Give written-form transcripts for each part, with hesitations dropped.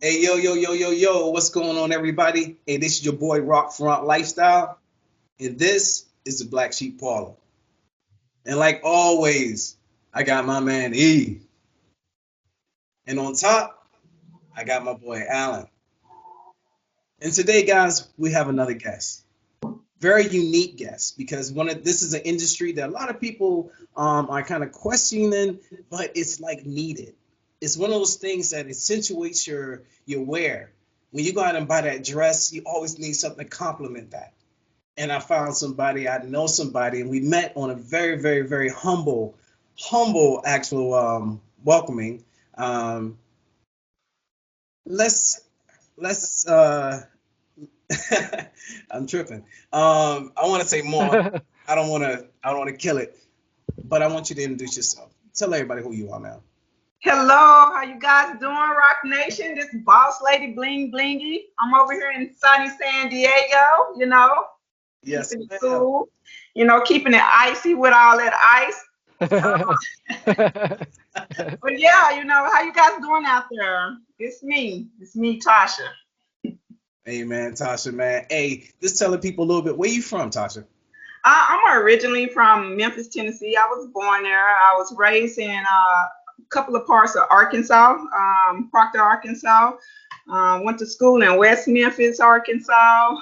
Hey, yo, yo, yo, yo, yo, what's going on, everybody? Hey, this is your boy Rock Front Lifestyle, and this is the Black Sheep Parlor. And like always, I got my man E. And on top, I got my boy Alan. And today, guys, we have another guest. Very unique guest because this is an industry that a lot of people are kind of questioning, but it's like needed. It's one of those things that accentuates your wear. When you go out and buy that dress, you always need something to complement that. And I found somebody, I know somebody, and we met on a very, very, very humble actual welcoming. Um, let's I'm tripping. I want to say more. I don't want to kill it, but I want you to introduce yourself. Tell everybody who you are now. Hello, how you guys doing, Rock Nation? This is Boss Lady Blingy. I'm over here in sunny San Diego, Yes, keeping it ma'am. cool, keeping it icy with all that ice. But yeah, how you guys doing out there? It's me. It's me, Tasha. Hey, man, Tasha, man. Hey, just telling people a little bit. Where you from, Tasha? I'm originally from Memphis, Tennessee. I was born there. I was raised in a couple of parts of Arkansas, Proctor, Arkansas. Went to school in West Memphis, Arkansas,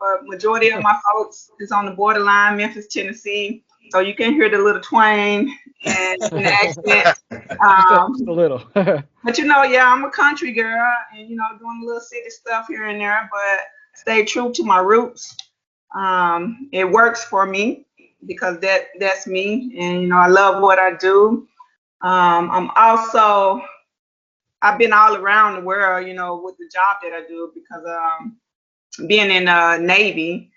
but majority of my folks is on the borderline, Memphis, Tennessee. So you can hear the little twang and the accent. Just a Um, little. but yeah, I'm a country girl, and doing a little city stuff here and there, but stay true to my roots. It works for me because that's me, and I love what I do. I'm also I've been all around the world, with the job that I do because being in Navy,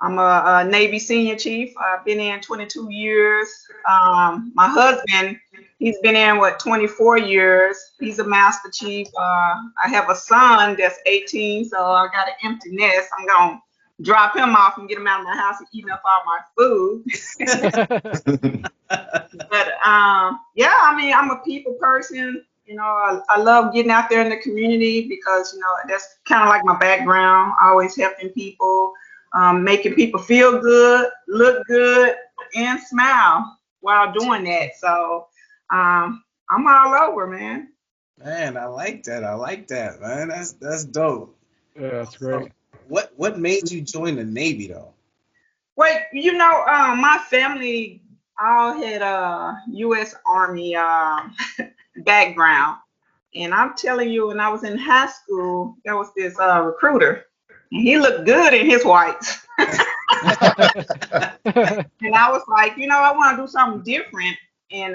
I'm a Navy senior chief. I've been in 22 years. My husband, he's been in 24 years. He's a master chief. I have a son that's 18, so I got an empty nest. I'm gonna drop him off and get him out of my house and eating up all my food. But yeah, I mean, I'm a people person. I love getting out there in the community because that's kind of like my background. Always helping people, making people feel good, look good, and smile while doing that. So I'm all over, man. Man, I like that. I like that, man. That's dope. Yeah, that's So, great. what made you join the Navy though? Wait, my family all had a U.S. Army background. And I'm telling you, when I was in high school, there was this recruiter, and he looked good in his whites. And I was like, I want to do something different. And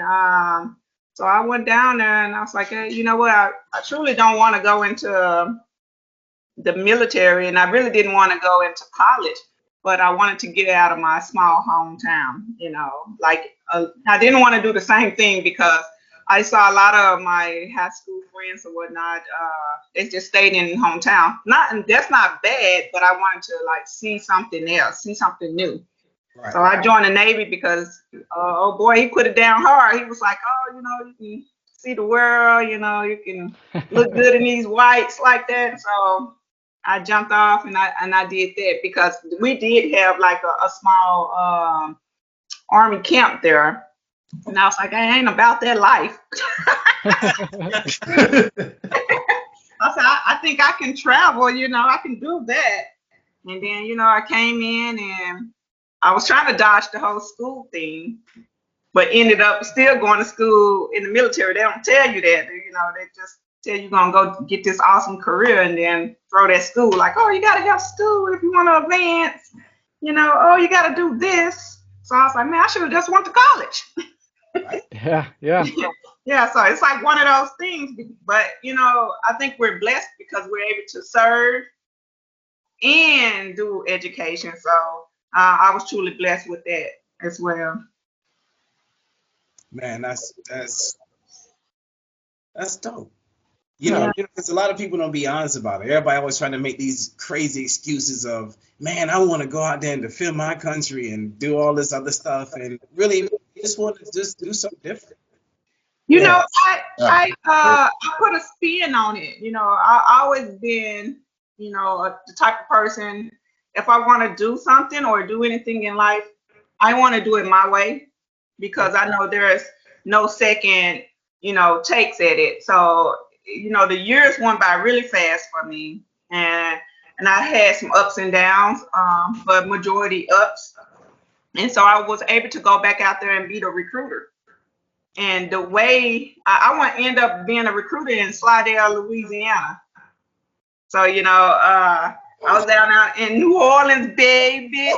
so I went down there and I was like, hey, you know what? I truly don't want to go into the military, and I really didn't want to go into college, but I wanted to get out of my small hometown. Like I didn't want to do the same thing because I saw a lot of my high school friends or whatnot. They just stayed in hometown. Not, and that's not bad, but I wanted to like see something else, see something new. So Right. I joined the Navy because, oh boy, he put it down hard. He was like, oh, you can see the world, you can look good in these whites like that. So I jumped off and I did that because we did have like a small army camp there. And I was like, I ain't about that life. I said, I think I can travel, I can do that. And then, I came in and I was trying to dodge the whole school thing, but ended up still going to school in the military. They don't tell you that, they just tell you gonna go get this awesome career and then throw that school like, oh, you gotta have school if you want to advance, oh, you gotta do this. So I was like, man, I should have just went to college. Right. Yeah, yeah. Yeah, so it's like one of those things, but I think we're blessed because we're able to serve and do education. So I was truly blessed with that as well. Man, that's dope. Yeah. Because a lot of people don't be honest about it. Everybody always trying to make these crazy excuses of, man, I want to go out there and defend my country and do all this other stuff, and really, you just want to just do something different. You know, Yes. I put a spin on it. You know, I always been, you know, the type of person. If I want to do something or do anything in life, I want to do it my way because I know there's no second, you know, takes at it. So, you know, the years went by really fast for me, and I had some ups and downs, but majority ups. And so I was able to go back out there and be the recruiter. And the way I want to end up being a recruiter in Slidell, Louisiana. So, you know, I was down out in New Orleans, baby.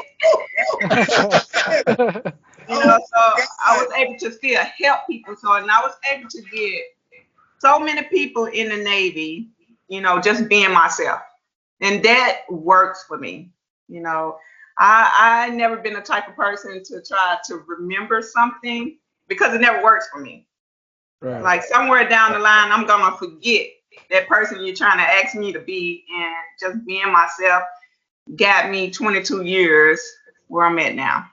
You know, Oh, so I was able to still help people. So, and I was able to get so many people in the Navy, you know, just being myself. And that works for me. You know, I never been the type of person to try to remember something because it never works for me. Right. Like somewhere down the line, I'm gonna forget that person you're trying to ask me to be, and just being myself got me 22 years where I'm at now.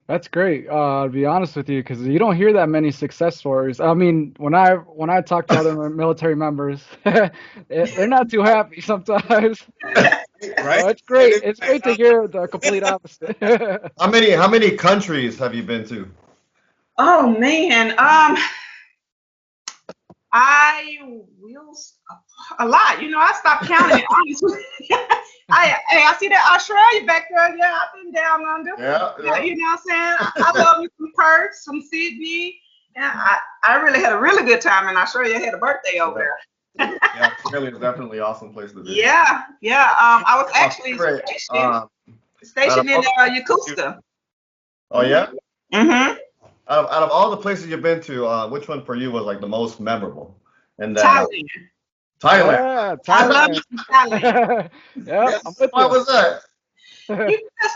That's great. To be honest with you, because you don't hear that many success stories. I mean, when I talk to other military members, they're not too happy sometimes. right? So it's great. It's great to hear the complete opposite. How many countries have you been to? Oh man, I will a lot. You know, I stopped counting it honestly. I see that Australia back there. Yeah, I've been down under. Yeah, Yeah, yeah. you know what I'm saying? I love me some Perth, some Sydney. Yeah, I really had a really good time in Australia. I had a birthday over there. Yeah, Australia is definitely an awesome place to visit. Yeah, yeah. I was My actually favorite, out stationed of in all the places Yakutia. oh yeah? Mm-hmm. Out of all the places you've been to, which one for you was like the most memorable? And that Thailand. Thailand. Yeah, I love me Thailand. some Thailand. Yep, Yeah, I'm with why was that? You just,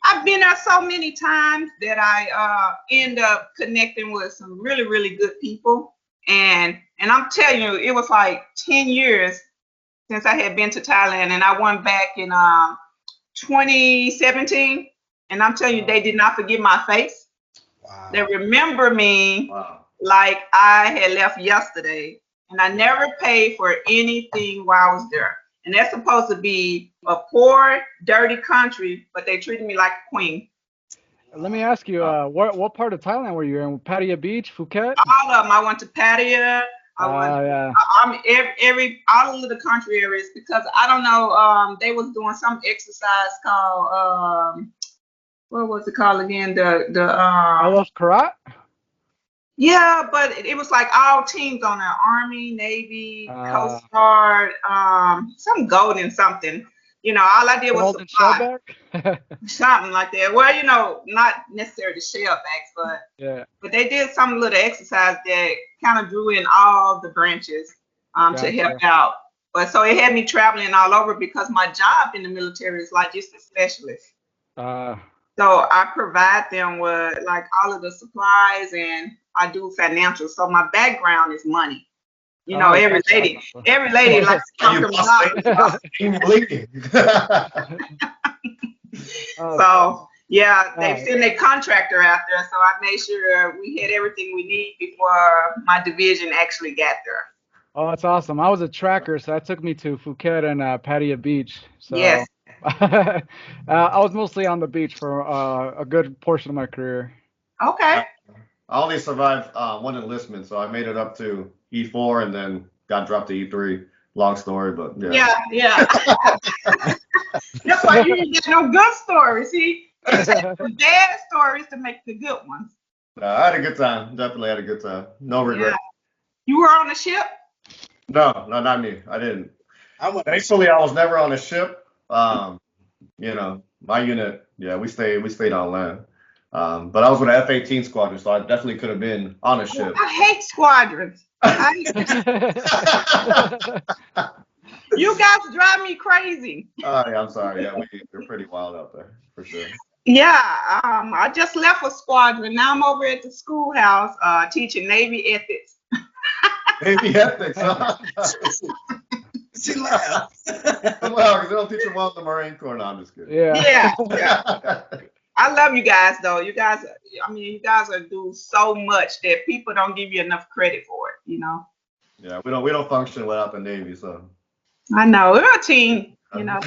I've been there so many times that I end up connecting with some really, really good people. And I'm telling you, it was like 10 years since I had been to Thailand, and I went back in 2017. And I'm telling you, they did not forget my face. They Wow. remember me Wow. like I had left yesterday, and I never paid for anything while I was there. And that's supposed to be a poor, dirty country, but they treated me like a queen. Let me ask you, what part of Thailand were you in? Pattaya Beach, Phuket? All of them. I went to Pattaya. I went. Yeah. I'm every all of the country areas because I don't know. They was doing some exercise called what was it called again? I love Karat. Yeah, but it was like all teams on there: Army, Navy, Uh, Coast Guard, some golden something. You know, all I did was Golden supply Shellback. something like that. Well, you know, not necessarily the shellbacks, Yeah, but they did some little exercise that kind of drew in all the branches to help gotcha. out. But so it had me traveling all over because my job in the military is logistics specialist. Uh, So I provide them with like all of the supplies and I do financial. So my background is money. You know, oh, every gotcha. lady likes to Are come you from boss lady? the Boss lady blinking. Oh, So yeah, they oh, send a contractor out there. So I made sure we had everything we need before my division actually got there. oh, that's awesome. I was a tracker, so that took me to Phuket and Pattaya Beach. So Yes. I was mostly on the beach for a good portion of my career. Okay. I I only survived one enlistment, so I made it up to E4 and then got dropped to E3. Long story, but yeah. Yeah, yeah. That's why you didn't get no good stories. See, it takes the bad stories to make the good ones. I had a good time. Definitely had a good time. No Yeah. regret. You were on the ship? No, no, not me. I didn't. I went. Thankfully, I was never on a ship. My unit, yeah, we stayed on land. But I was with an F-18 squadron, so I definitely could have been on a Well, ship. I hate squadrons. You guys drive me crazy. Yeah, I'm sorry. Yeah, we're pretty wild out there for sure. Yeah, I just left a squadron. Now I'm over at the schoolhouse teaching Navy ethics. Maybe ethics, huh? She laughed. Well, because they don't teach them well in the Marine Corps. No, I'm just kidding. Yeah. Yeah, yeah. I love you guys though. You guys, I mean, you guys are do so much that people don't give you enough credit for it. You know. Yeah, we don't function without the Navy, so. I know we're a team. You know.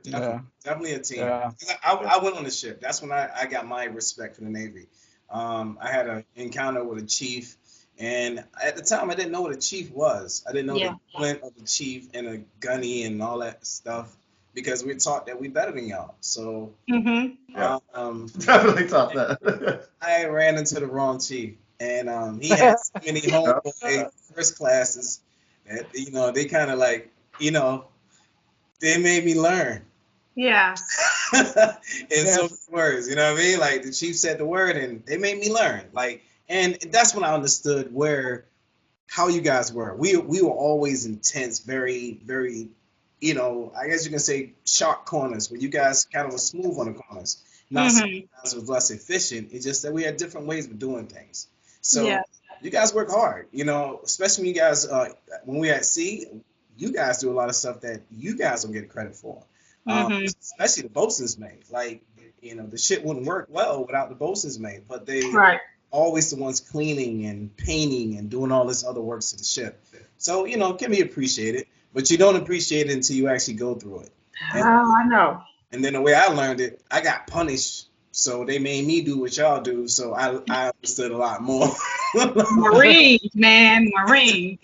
Yeah. Definitely a team. Yeah. I went on the ship. That's when I got my respect for the Navy. I had an encounter with a chief, and at the time I didn't know what a chief was. I didn't know Yeah. the equivalent of a chief and a gunny and all that stuff because we're taught that we better than y'all. So Mhm. Yeah. um, Definitely taught that. I ran into the wrong chief, and he had so many homeboy first classes that they kind of like they made me learn. Yeah. In so many words, you know what I mean? Like the chief said the word, and they made me learn. Like, and that's when I understood how you guys were. We were always intense, very, very, I guess you can say sharp corners, where you guys kind of were smooth on the corners. Not saying you guys was less efficient. It's just that we had different ways of doing things. So Yeah. you guys work hard, especially when you guys when we at sea, you guys do a lot of stuff that you guys don't get credit for. Especially the bosun's mate. Like, the shit wouldn't work well without the bosun's mate, but they Right. always the ones cleaning and painting and doing all this other work to the ship. So, it can be appreciated, but you don't appreciate it until you actually go through it. Oh, I know. And then the way I learned it, I got punished. So they made me do what y'all do. So I understood a lot more. Marines, man, Marines.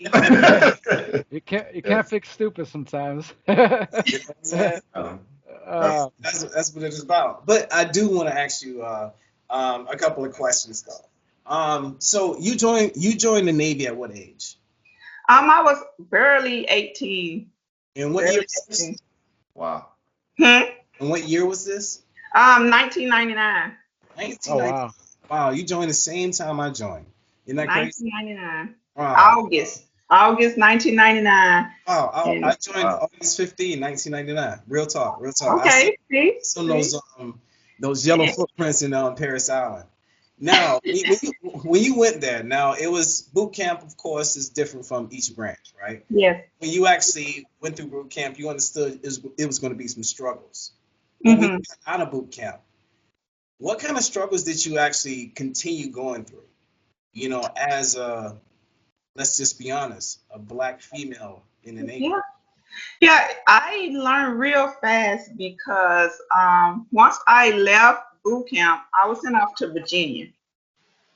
You can't fix stupid sometimes. You know what I'm saying? Uh, That's what it is about. But I do want to ask you a couple of questions though. So you joined the Navy at what age? I was barely 18. And what year Barely was this? 18. Wow. And what year was this? 1999. 1990. oh wow. Wow, you joined the same time I joined. Isn't that crazy? 1999. Wow. August 1999. Wow. I And joined Wow. August 15, 1999. Real talk. Real talk. I okay, see, saw those yellow footprints in Paris Island. Now, when you went there, now it was boot camp, of course, is different from each branch, right? yes. When you actually went through boot camp, you understood it was going to be some struggles. But when you got out of boot camp, what kind of struggles did you actually continue going through? As let's just be honest, a black female in the Navy. Yeah. Yeah, I learned real fast because once I left boot camp, I was sent off to Virginia.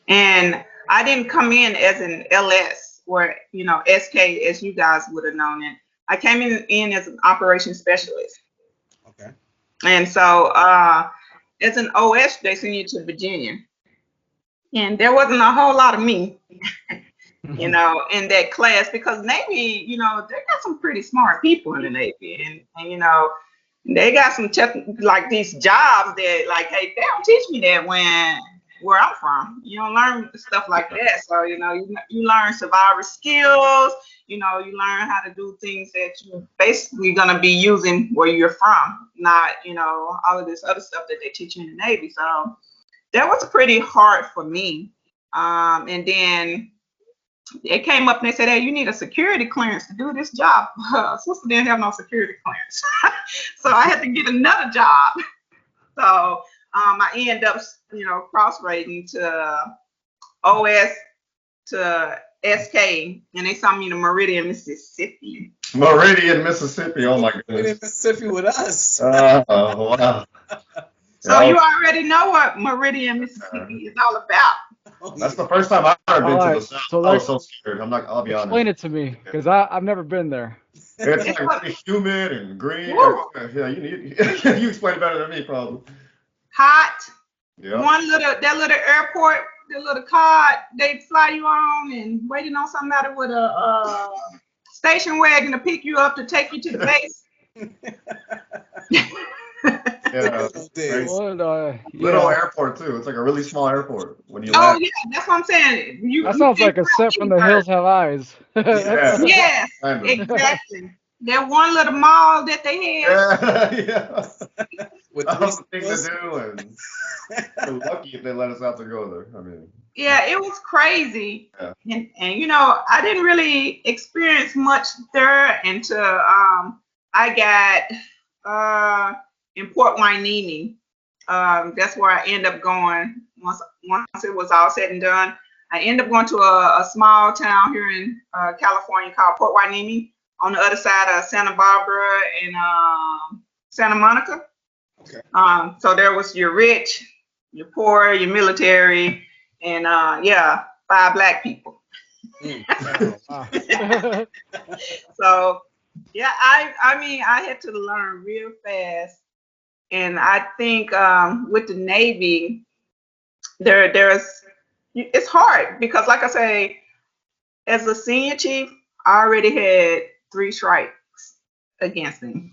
And I didn't come in as an LS or, SK as you guys would have known it. I came in as an operations specialist. Okay. And so as an OS, they sent you to Virginia. And there wasn't a whole lot of me, in that class because Navy, they got some pretty smart people in the Navy. And they got some like these jobs that like, hey, they don't teach me that where I'm from. You don't learn stuff like that. So, you learn survivor skills, you learn how to do things that you're basically gonna be using where you're from, not, all of this other stuff that they teach you in the Navy. So that was pretty hard for me. And then it came up and they said, hey, you need a security clearance to do this job. Sister didn't have no security clearance. So I had to get another job. So I ended up, cross-rating to OS to SK, and they sent me to Meridian, Mississippi. Meridian, Mississippi. Oh my In goodness. Mississippi with us. Oh wow. So you already know what Meridian, Mississippi is all about. That's the first time I've ever been to Alright, the South. so I was so scared. I'll be honest. explain it to me, because I've never been there. It's like really humid and green. Woo. Yeah, you explain it better than me, probably. Hot. Yeah. That little airport, the little card they fly you on, and waiting on somebody with a station wagon to pick you up to take you to the base. Yeah. Yeah. Little airport too. It's like a really small airport when you Oh land. yeah, that's what I'm saying. That sounds like a set from The Hills Have Eyes. Yeah. Yes, Kind of. exactly. That one little mall that they had. Yeah. With That was the three thing to stores. do, and we're lucky if they let us out to go there. I mean. Yeah, it was crazy. Yeah. And I didn't really experience much there until I got in Port Hueneme. That's where I end up going once it was all said and done. I end up going to a small town here in California called Port Hueneme, on the other side of Santa Barbara and Santa Monica. Okay. So there was your rich, your poor, your military, and 5 black people. Oh, wow. So yeah, I mean I had to learn real fast, and I think with the Navy, there's it's hard because like I say, as a senior chief, I already had 3 strikes against me.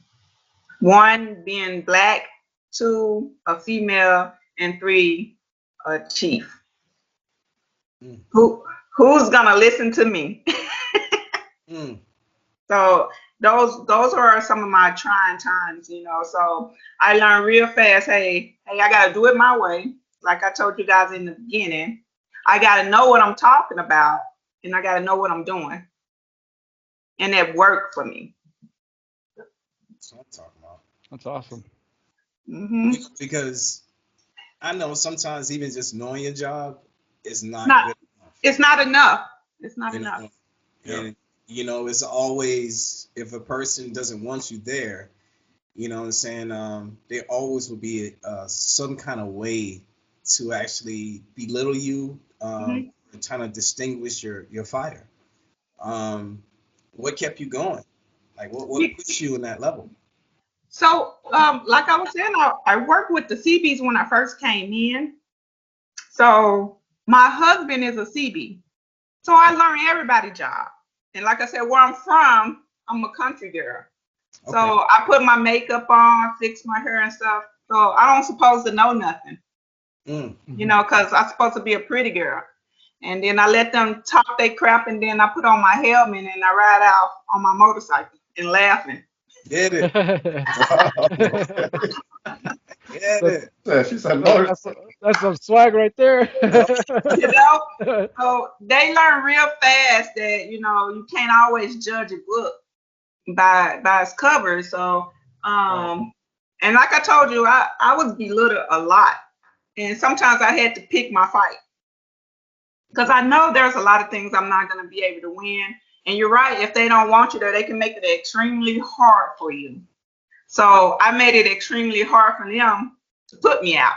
1 being black, 2 a female, and 3 a chief. Mm. Who's gonna listen to me? Mm. So those are some of my trying times, you know. So I learned real fast, hey, I gotta do it my way. Like I told you guys in the beginning, I gotta know what I'm talking about and I gotta know what I'm doing. And that worked for me. That's what I'm talking about. That's awesome. Hmm Because I know sometimes even just knowing your job is not Not good enough. it's not enough. It's not You enough. know, Yeah. and it's always, if a person doesn't want you there, you know what I'm saying, there always will be some kind of way to actually belittle you, Mhm. and trying to distinguish your fire. What kept you going? Like what pushed you in that level? So, like I was saying, I worked with the CBs when I first came in. So my husband is a CB. So I learned everybody's job. And like I said, where I'm from, I'm a country girl. So Okay. I put my makeup on, fix my hair and stuff. So I don't supposed to know nothing, Mm. you know, because I'm supposed to be a pretty girl. And then I let them talk their crap, and then I put on my helmet and I ride out on my motorcycle and laughing. Get it. Get That's, it. Yeah, she said that's, motorcycle. that's some swag right there. You know, so they learn real fast that you can't always judge a book by its cover. So and like I told you, I was belittled a lot, and sometimes I had to pick my fight because I know there's a lot of things I'm not going to be able to win. And you're right, if they don't want you there, they can make it extremely hard for you. So I made it extremely hard for them to put me out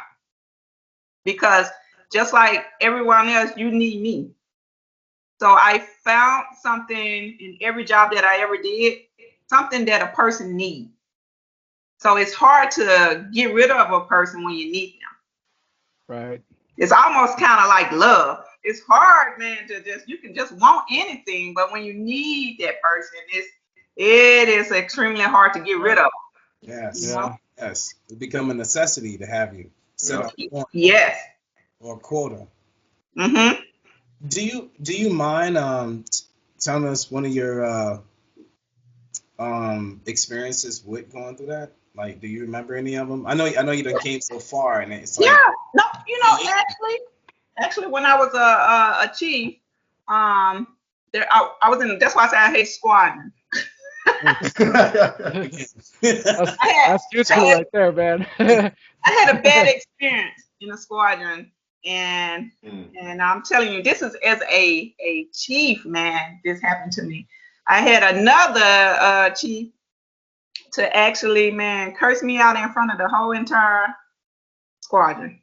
because just like everyone else, you need me. So I found something in every job that I ever did, something that a person needs. So it's hard to get rid of a person when you need them. Right. It's almost kind of like love. It's hard, man, you can just want anything, but when you need that person, it is extremely hard to get rid of. You Yes. know? Yeah. Yes. It become a necessity to have you set Yeah. up a point Yes. or a quota. Mm-hmm. Do you mind telling us one of your experiences with going through that? Like, do you remember any of them? I know you done came so far, and it's Yeah. like, No, actually, when I was a chief, I was in. That's why I said I hate squatting. That's I had, that's you I two had right there, man. I had a bad experience in a squadron, and Mm. and I'm telling you, this is as a chief, man. This happened to me. I had another chief to actually, man, curse me out in front of the whole entire squadron.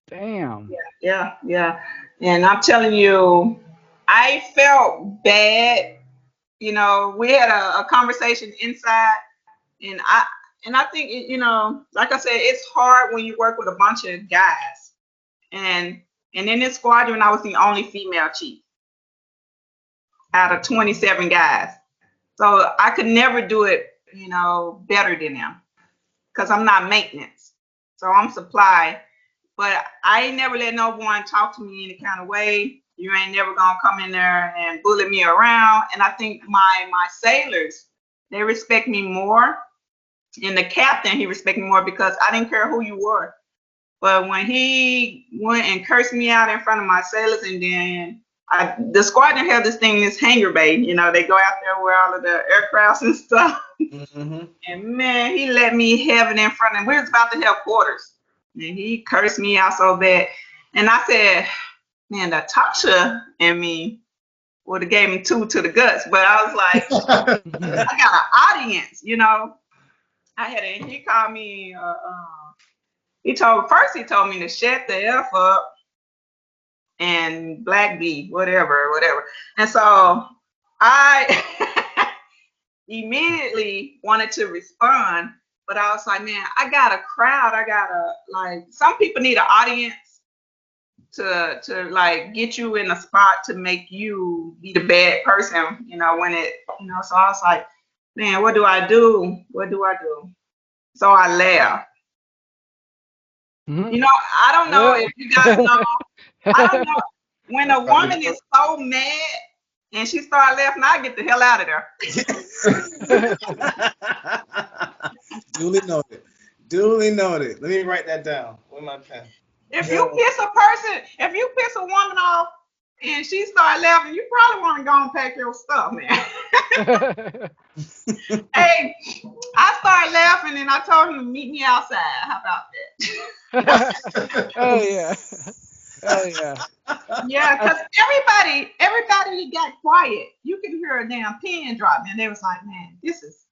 Damn. Yeah. And I'm telling you, I felt bad. You know, we had a conversation inside, and I think like I said, it's hard when you work with a bunch of guys, and in this squadron, I was the only female chief out of 27 guys, so I could never do it, better than them because I'm not maintenance, so I'm supply. But I ain't never let no one talk to me any kind of way. You ain't never gonna come in there and bully me around. And I think my sailors, they respect me more. And the captain, he respected me more because I didn't care who you were. But when he went and cursed me out in front of my sailors, and then the squadron had this thing, this hangar bay. You know, they go out there where all of the aircrafts and stuff. Mm-hmm. And man, he let me have it in front of him. We was about to have quarters. And he cursed me out so bad. And I said, man, Natasha and me would have gave him 2 to the guts. But I was like, I got an audience, you know. He called me, he told me to shut the F up and Black B, whatever. And so I immediately wanted to respond, but I was like, man, I got a crowd. Some people need an audience to like get you in a spot to make you be the bad person, so I was like, man, what do I do? So I laughed. Mhm. I don't know if you guys know, I don't know when a woman is so mad and she started laughing, I get the hell out of there. Duly noted. Let me write that down with my pen. If you piss a woman off and she start laughing, you probably want to go and pack your stuff, man. Hey, I started laughing and I told him to meet me outside. How about that? Hell yeah. Hell yeah. Yeah, because everybody got quiet. You can hear a damn pin drop, and they was like, man, this is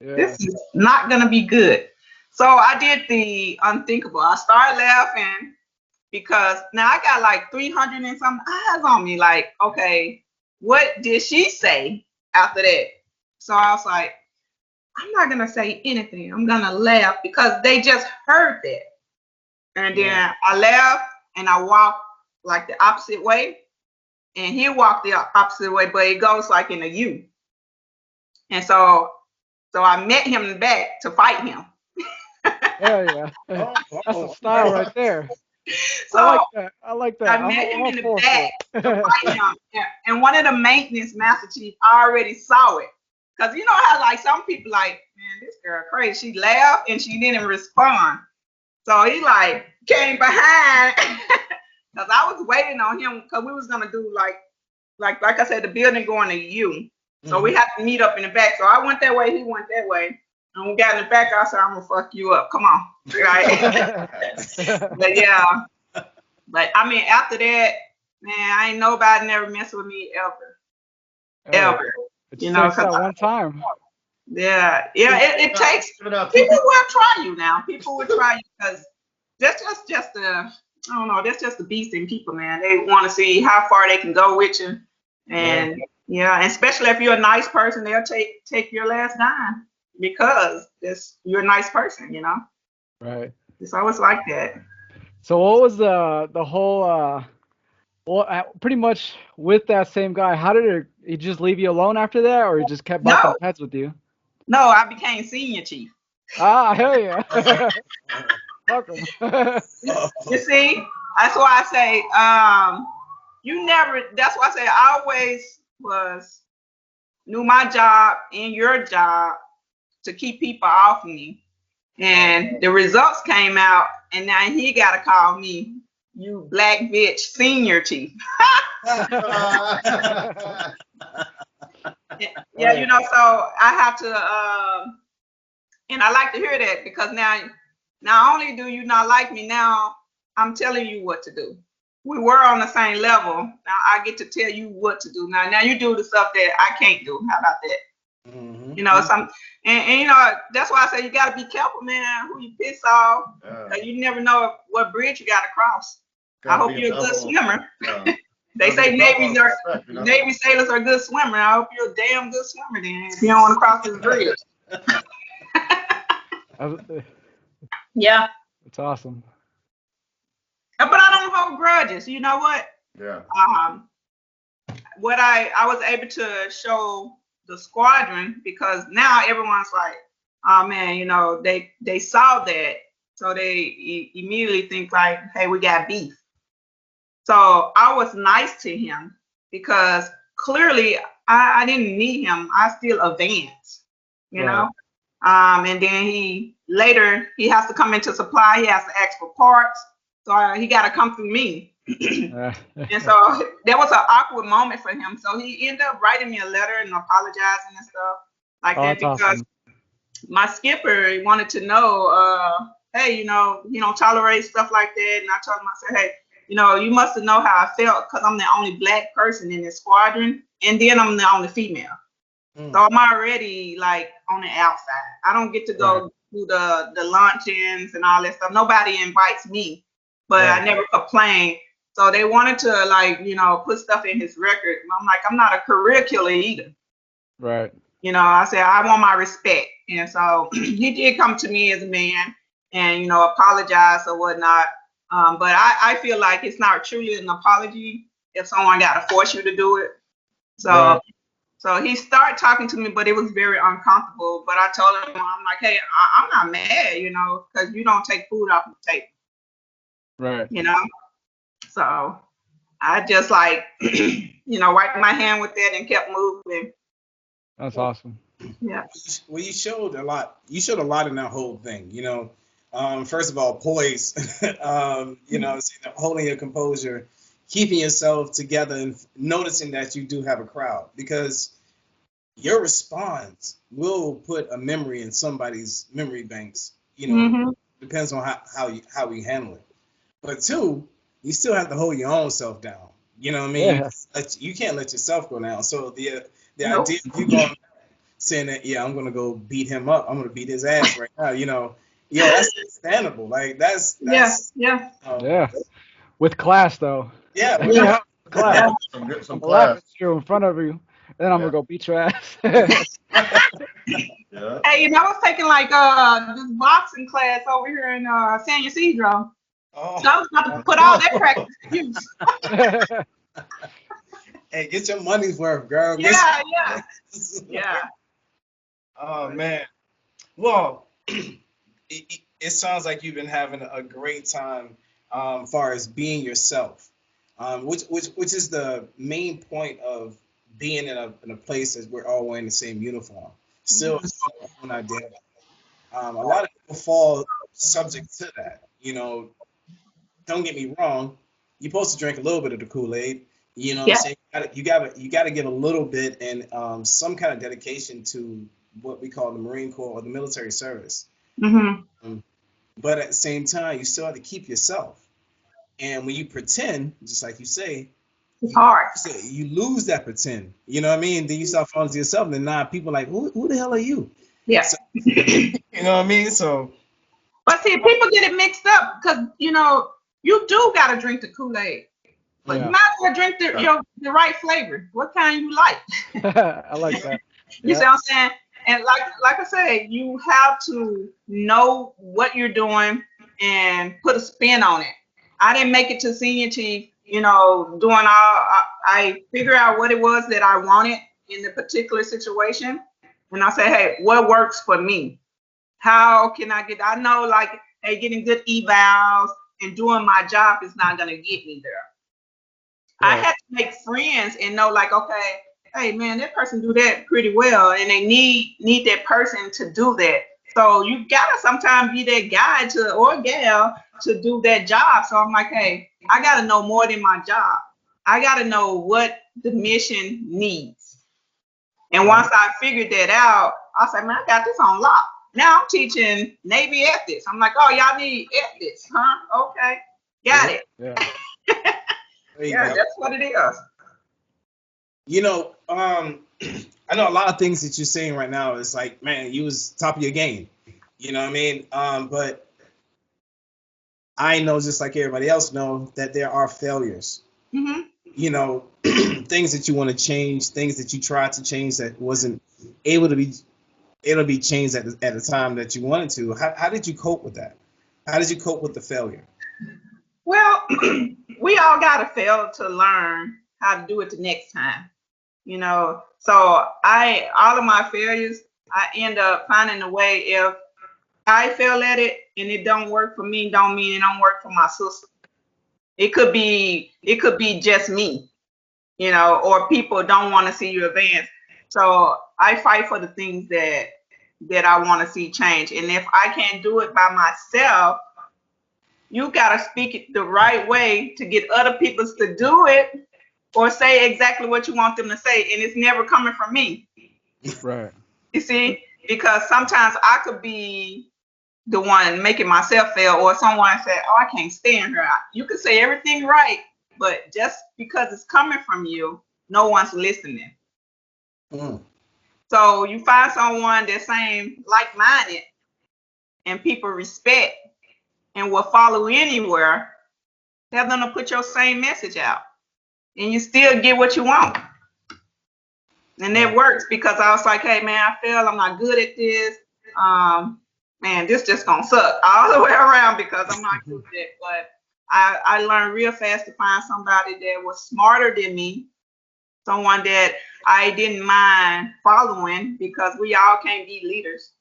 not gonna be good. So I did the unthinkable. I started laughing because now I got like 300 and some eyes on me. Like, okay, what did she say after that? So I was like, I'm not gonna say anything. I'm gonna laugh because they just heard that. And then I laughed and I walked like the opposite way. And he walked the opposite way, but it goes like in a U. And so I met him back to fight him. Hell yeah. That's a style right there. So I like that. I met him in the for back it. to fight him. And one of the maintenance master chief already saw it. Because you know how like some people like, man, this girl crazy. She laughed and she didn't respond. So he like came behind because I was waiting on him because we was gonna do like I said, the building going to U. So we had to meet up in the back. So I went that way, he went that way. And we got in the back, I said, I'm gonna fuck you up. Come on. Right. But yeah. But I mean, after that, man, I ain't nobody never mess with me ever. Ever. It just takes that one time. Yeah. It takes people will try you now. People will try you because that's just I don't know, that's just the beast in people, man. They want to see how far they can go with you. And and especially if you're a nice person, they'll take your last dime because you're a nice person, you know. Right. It's always like that. So what was the whole pretty much with that same guy, how did he just leave you alone after that, or he just kept bumping heads with you? No, I became senior chief. Ah, hell yeah. Fuck him. You see, that's why I say, that's why I say I always knew my job and your job to keep people off me. And the results came out, and now he got to call me, you black bitch senior chief. Yeah, you know, so I have to, and I like to hear that because now, not only do you not like me, now I'm telling you what to do. We were on the same level. Now I get to tell you what to do. Now you do the stuff that I can't do. How about that? You know, and you know, that's why I say you got to be careful, man, who you piss off. You never know what bridge you got to cross. I hope you're a good swimmer. They say Navy sailors are good swimmers. I hope you're a damn good swimmer then if you don't want to cross this bridge. Yeah. It's awesome. But I don't hold grudges. You know what? Yeah. What I was able to show the squadron, because now everyone's like, oh man, you know, they saw that, so they immediately think like, hey, we got beef. So I was nice to him because clearly I didn't need him. I still advanced, you know. And then he has to come into supply. He has to ask for parts. So he got to come through me. And so that was an awkward moment for him. So he ended up writing me a letter and apologizing and stuff like that because my skipper wanted to know, hey, you don't tolerate stuff like that. And I told him, I said, hey, you must have know how I felt because I'm the only black person in this squadron, and then I'm the only female. So I'm already like on the outside. I don't get to go do the luncheons and all that stuff. Nobody invites me, but I never complain. So they wanted to like, put stuff in his record. I'm like, I'm not a career killer either. Right. I said, I want my respect. And so he did come to me as a man and, apologize or whatnot. But I feel like it's not truly an apology if someone got to force you to do it. So, so he started talking to me, but it was very uncomfortable. But I told him, I'm like, hey, I'm not mad, because you don't take food off the table. Right. So I just like, wiped my hand with that and kept moving. That's awesome. Yeah. Well, you showed a lot. You showed a lot in that whole thing. First of all, poise. Holding your composure, keeping yourself together, and noticing that you do have a crowd, because your response will put a memory in somebody's memory banks. Depends on how we handle it. But two, you still have to hold your own self down. You know what I mean? Yeah. You can't let yourself go down. So the Nope. idea of you going saying that, I'm gonna go beat him up, I'm gonna beat his ass right now, that's understandable. Like that's Yeah. Yeah. With class though. yeah. Yeah. Class. Some I'm some gonna laugh class. at you in front of you, then I'm gonna go beat your ass. Yeah. Hey, I was taking like this boxing class over here in San Ysidro. Oh, So I was about to put all that practice to use. hey, get your money's worth, girl. Yeah. Oh man. Well, it sounds like you've been having a great time, far as being yourself, which is the main point of being in a place that we're all wearing the same uniform. Still, an identity. A lot of people fall subject to that. Don't get me wrong. You're supposed to drink a little bit of the Kool-Aid. You know what I'm saying? You gotta give a little bit and some kind of dedication to what we call the Marine Corps or the military service. But at the same time, you still have to keep yourself. And when you pretend, just like you say, It's hard. you lose that pretend. You know what I mean? Then you start falling to yourself, and now people are like, who the hell are you? Yeah. So, you know what I mean? So, But see, people get it mixed up because you do gotta drink the Kool-Aid, but you might as well drink the right flavor. What kind you like? I like that. You see what I'm saying? And like I said, you have to know what you're doing and put a spin on it. I didn't make it to senior chief, doing all. I figured out what it was that I wanted in the particular situation, and I said, hey, what works for me? How can I get? I know, like, hey, getting good evals and doing my job is not gonna get me there. I had to make friends and know, like, okay, hey man, that person do that pretty well, and they need that person to do that. So you gotta sometimes be that guy or gal to do that job. So I'm like, hey, I gotta know more than my job. I gotta know what the mission needs. And once I figured that out, I said, man, I got this on lock. Now I'm teaching Navy ethics. I'm like, oh, y'all need ethics, huh? Okay, got it. Yeah, that's what it is. I know a lot of things that you're saying right now. It's like, man, you was top of your game. You know what I mean? But I know, just like everybody else know, that there are failures. Things that you want to change, things that you tried to change that wasn't able to be changed at the time that you wanted to. How did you cope with that? How did you cope with the failure? Well, we all got to fail to learn how to do it the next time. So all of my failures, I end up finding a way. If I fail at it and it don't work for me, don't mean it don't work for my sister. It could be just me, or people don't want to see you advance. So I fight for the things that I want to see change. And if I can't do it by myself, you gotta speak it the right way to get other people to do it, or say exactly what you want them to say, and it's never coming from me. Right. You see, because sometimes I could be the one making myself fail, or someone said, "Oh, I can't stand her." You could say everything right, but just because it's coming from you, no one's listening. Mm. So you find someone that's same like-minded and people respect and will follow anywhere, tell them to put your same message out, and you still get what you want. And that works because I was like, hey man, I feel I'm not good at this. Man, this just gonna suck all the way around because I'm not good at it. But I learned real fast to find somebody that was smarter than me, someone that I didn't mind following because we all can't be leaders.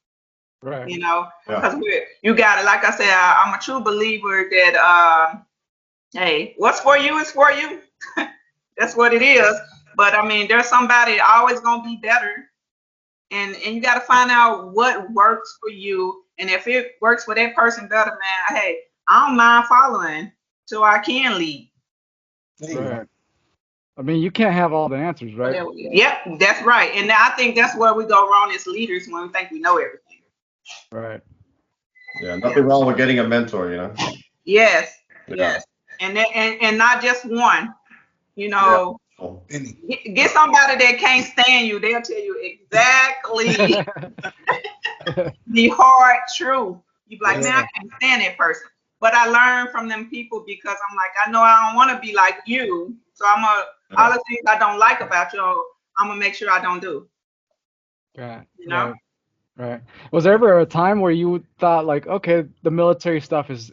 Right. You know, Yeah. because you got it. Like I said, I'm a true believer that hey, what's for you is for you. That's what it is. But I mean, there's somebody always gonna be better, and you got to find out what works for you. And if it works for that person better, man, hey, I don't mind following so I can lead. There you go. Right. I mean, you can't have all the answers, right? Yep, that's right. And I think that's where we go wrong as leaders when we think we know everything. Right. Yeah, nothing wrong with getting a mentor, you know. Yes, Yeah. yes, and not just one. You know, Oh. Benny. get somebody that can't stand you. They'll tell you exactly the hard truth. You be like, man, I can't stand that person. But I learned from them people because I'm like, I know I don't want to be like you. So all the things I don't like about you, I'm gonna make sure I don't do. Right. You know? Right. Was there ever a time where you thought like, okay, the military stuff is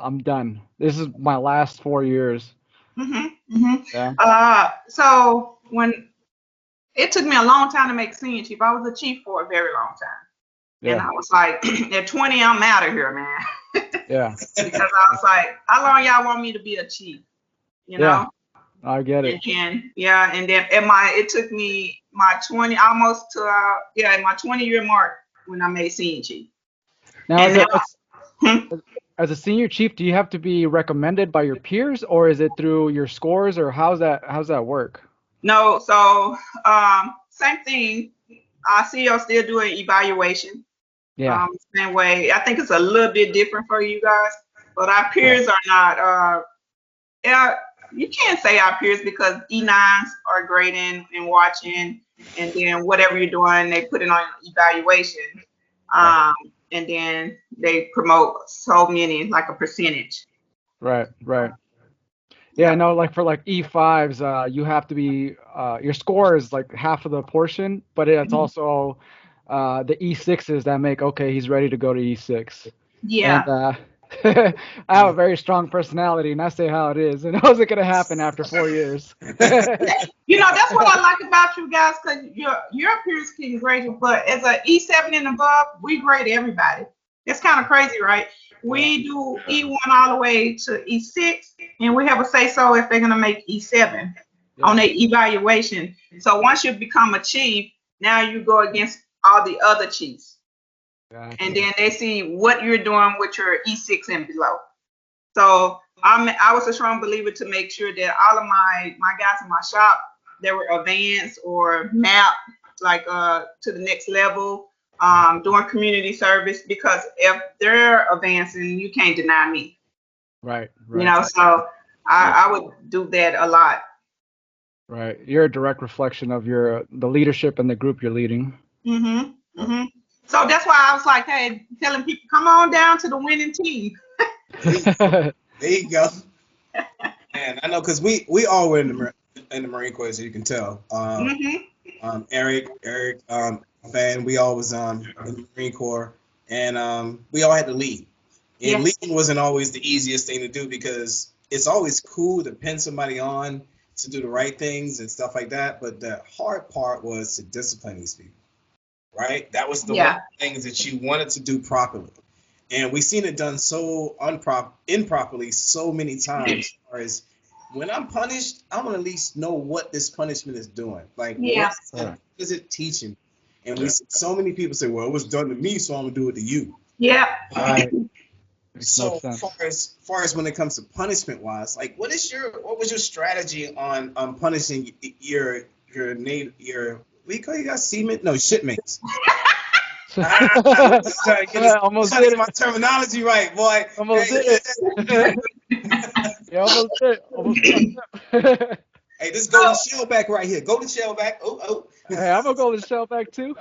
I'm done. This is my last 4 years. Yeah. So when it took me a long time to make senior chief, I was a chief for a very long time. Yeah. And I was like, at 20, I'm out of here, man. Yeah. Because I was like, how long y'all want me to be a chief? You know? I get it. And then it took me my 20 almost to my 20-year mark when I made senior chief. Now, And as a senior chief, do you have to be recommended by your peers, or is it through your scores, or how's that work? no, so same thing. Our CEO still doing evaluation. Yeah. Same way. I think it's a little bit different for you guys, but our peers are not. You can't say our peers because E9s are grading and watching, and then whatever you're doing, they put it on evaluation, and then they promote so many, like a percentage. Right. Yeah, no, like for like E5s, you have to be your score is like half of the portion, but it's also the E6s that make okay, he's ready to go to E6. Yeah. And I have a very strong personality, and I say how it is, and it wasn't gonna happen after 4 years. That's what I like about you guys, because your peers can grade you, but as a E7 and above, we grade everybody. It's kind of crazy, right? We do E1 all the way to E6, and we have a say-so if they're going to make E7 on their evaluation. So once you become a chief, now you go against all the other chiefs. Gotcha. And then they see what you're doing with your E6 and below. So I was a strong believer to make sure that all of my guys in my shop, they were advanced or mapped like to the next level, doing community service, because if they're advancing, you can't deny me. Right. So I would do that a lot. Right. You're a direct reflection of the leadership and the group you're leading. So that's why I was like, hey, telling people, come on down to the winning team. There you go. And I know because we all were in the Marine Corps, as you can tell. Eric, Van, we all was in the Marine Corps, and we all had to lead. And leading wasn't always the easiest thing to do because it's always cool to pin somebody on to do the right things and stuff like that. But the hard part was to discipline these people, right? That was the one of the things that you wanted to do properly. And we've seen it done so improperly so many times. As far as when I'm punished, I want to at least know what this punishment is doing. Like, what is it teaching? And we see so many people say, well, it was done to me, so I'm going to do it to you. Yeah. Right. So far as when it comes to punishment wise, like what was your strategy on punishing your what do you call you guys, seamen? No, shipmates. Just trying to get us, Almost trying to did get my it. terminology right, boy. Almost Hey, did it. Yeah, almost did it. Almost fucked up. hey, this So, golden shellback right here. Golden shellback. Oh. Hey, I'm gonna go to Shellback too.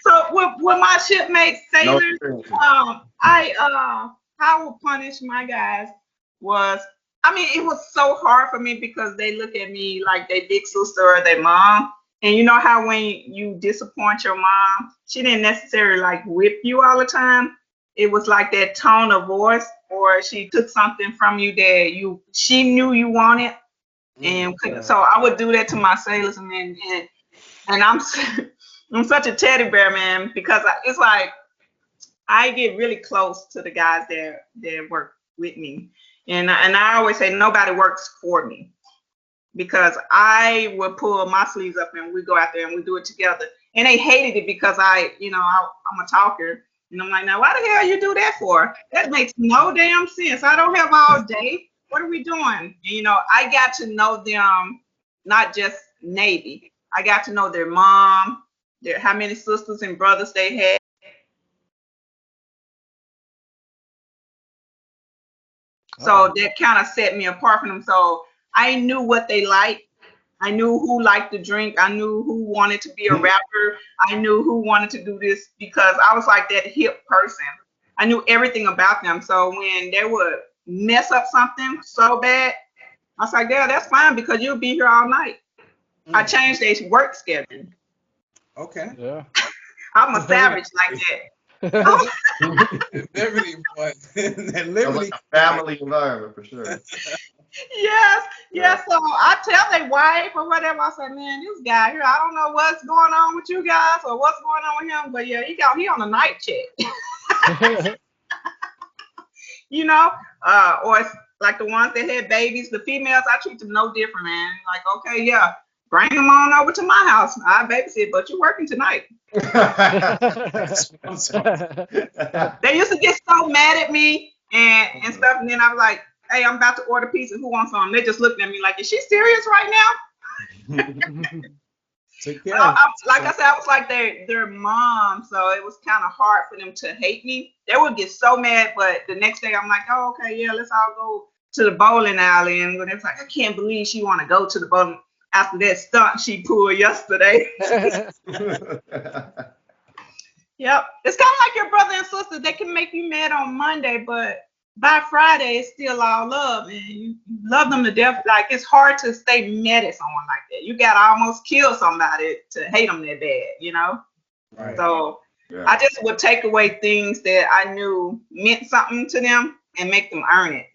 so with my shipmates, No sailors, experiences. how I would punish my guys was, I mean, it was so hard for me because they look at me like they big sister or their mom. And you know how when you disappoint your mom, she didn't necessarily like whip you all the time. It was like that tone of voice, or she took something from you that she knew you wanted, and Yeah. so I would do that to my sailors, and I'm I'm such a teddy bear, man, because it's like I get really close to the guys that work with me, and I always say nobody works for me because I will pull my sleeves up and we go out there and we do it together. And they hated it because I'm a talker, and I'm like, now why the hell you do that for? That makes no damn sense. I don't have all day. What are we doing? And, I got to know them, not just Navy. I got to know their mom, how many sisters and brothers they had. So that kind of set me apart from them. So I knew what they liked. I knew who liked to drink. I knew who wanted to be a rapper. I knew who wanted to do this because I was like that hip person. I knew everything about them. So when they would mess up something so bad, I was like, yeah, that's fine because you'll be here all night. I changed their work schedule. Okay. Yeah. I'm a savage like that. Liberty, boy. That Sounds liberty. like a family environment for sure. Yes, Yeah. yes. So I tell their wife or whatever. I say, man, this guy here, I don't know what's going on with you guys or what's going on with him, but yeah, he on a night check. Or it's like the ones that had babies, the females, I treat them no different, man. Like, okay, yeah, bring them on over to my house. I babysit, but you're working tonight. They used to get so mad at me and stuff, and then I was like, hey, I'm about to order pizza. Who wants some? They just looked at me like, is she serious right now? Take care. Like I said, I was like their mom, so it was kind of hard for them to hate me. They would get so mad, but the next day I'm like, oh, okay, yeah, let's all go to the bowling alley. And they was like, I can't believe she want to go to the bowling after that stunt she pulled yesterday. Yep. It's kind of like your brother and sister. They can make you mad on Monday, but by Friday, it's still all love. And you love them to death. Like, it's hard to stay mad at someone like that. You got to almost kill somebody to hate them that bad, Right. So Yeah. I just would take away things that I knew meant something to them and make them earn it.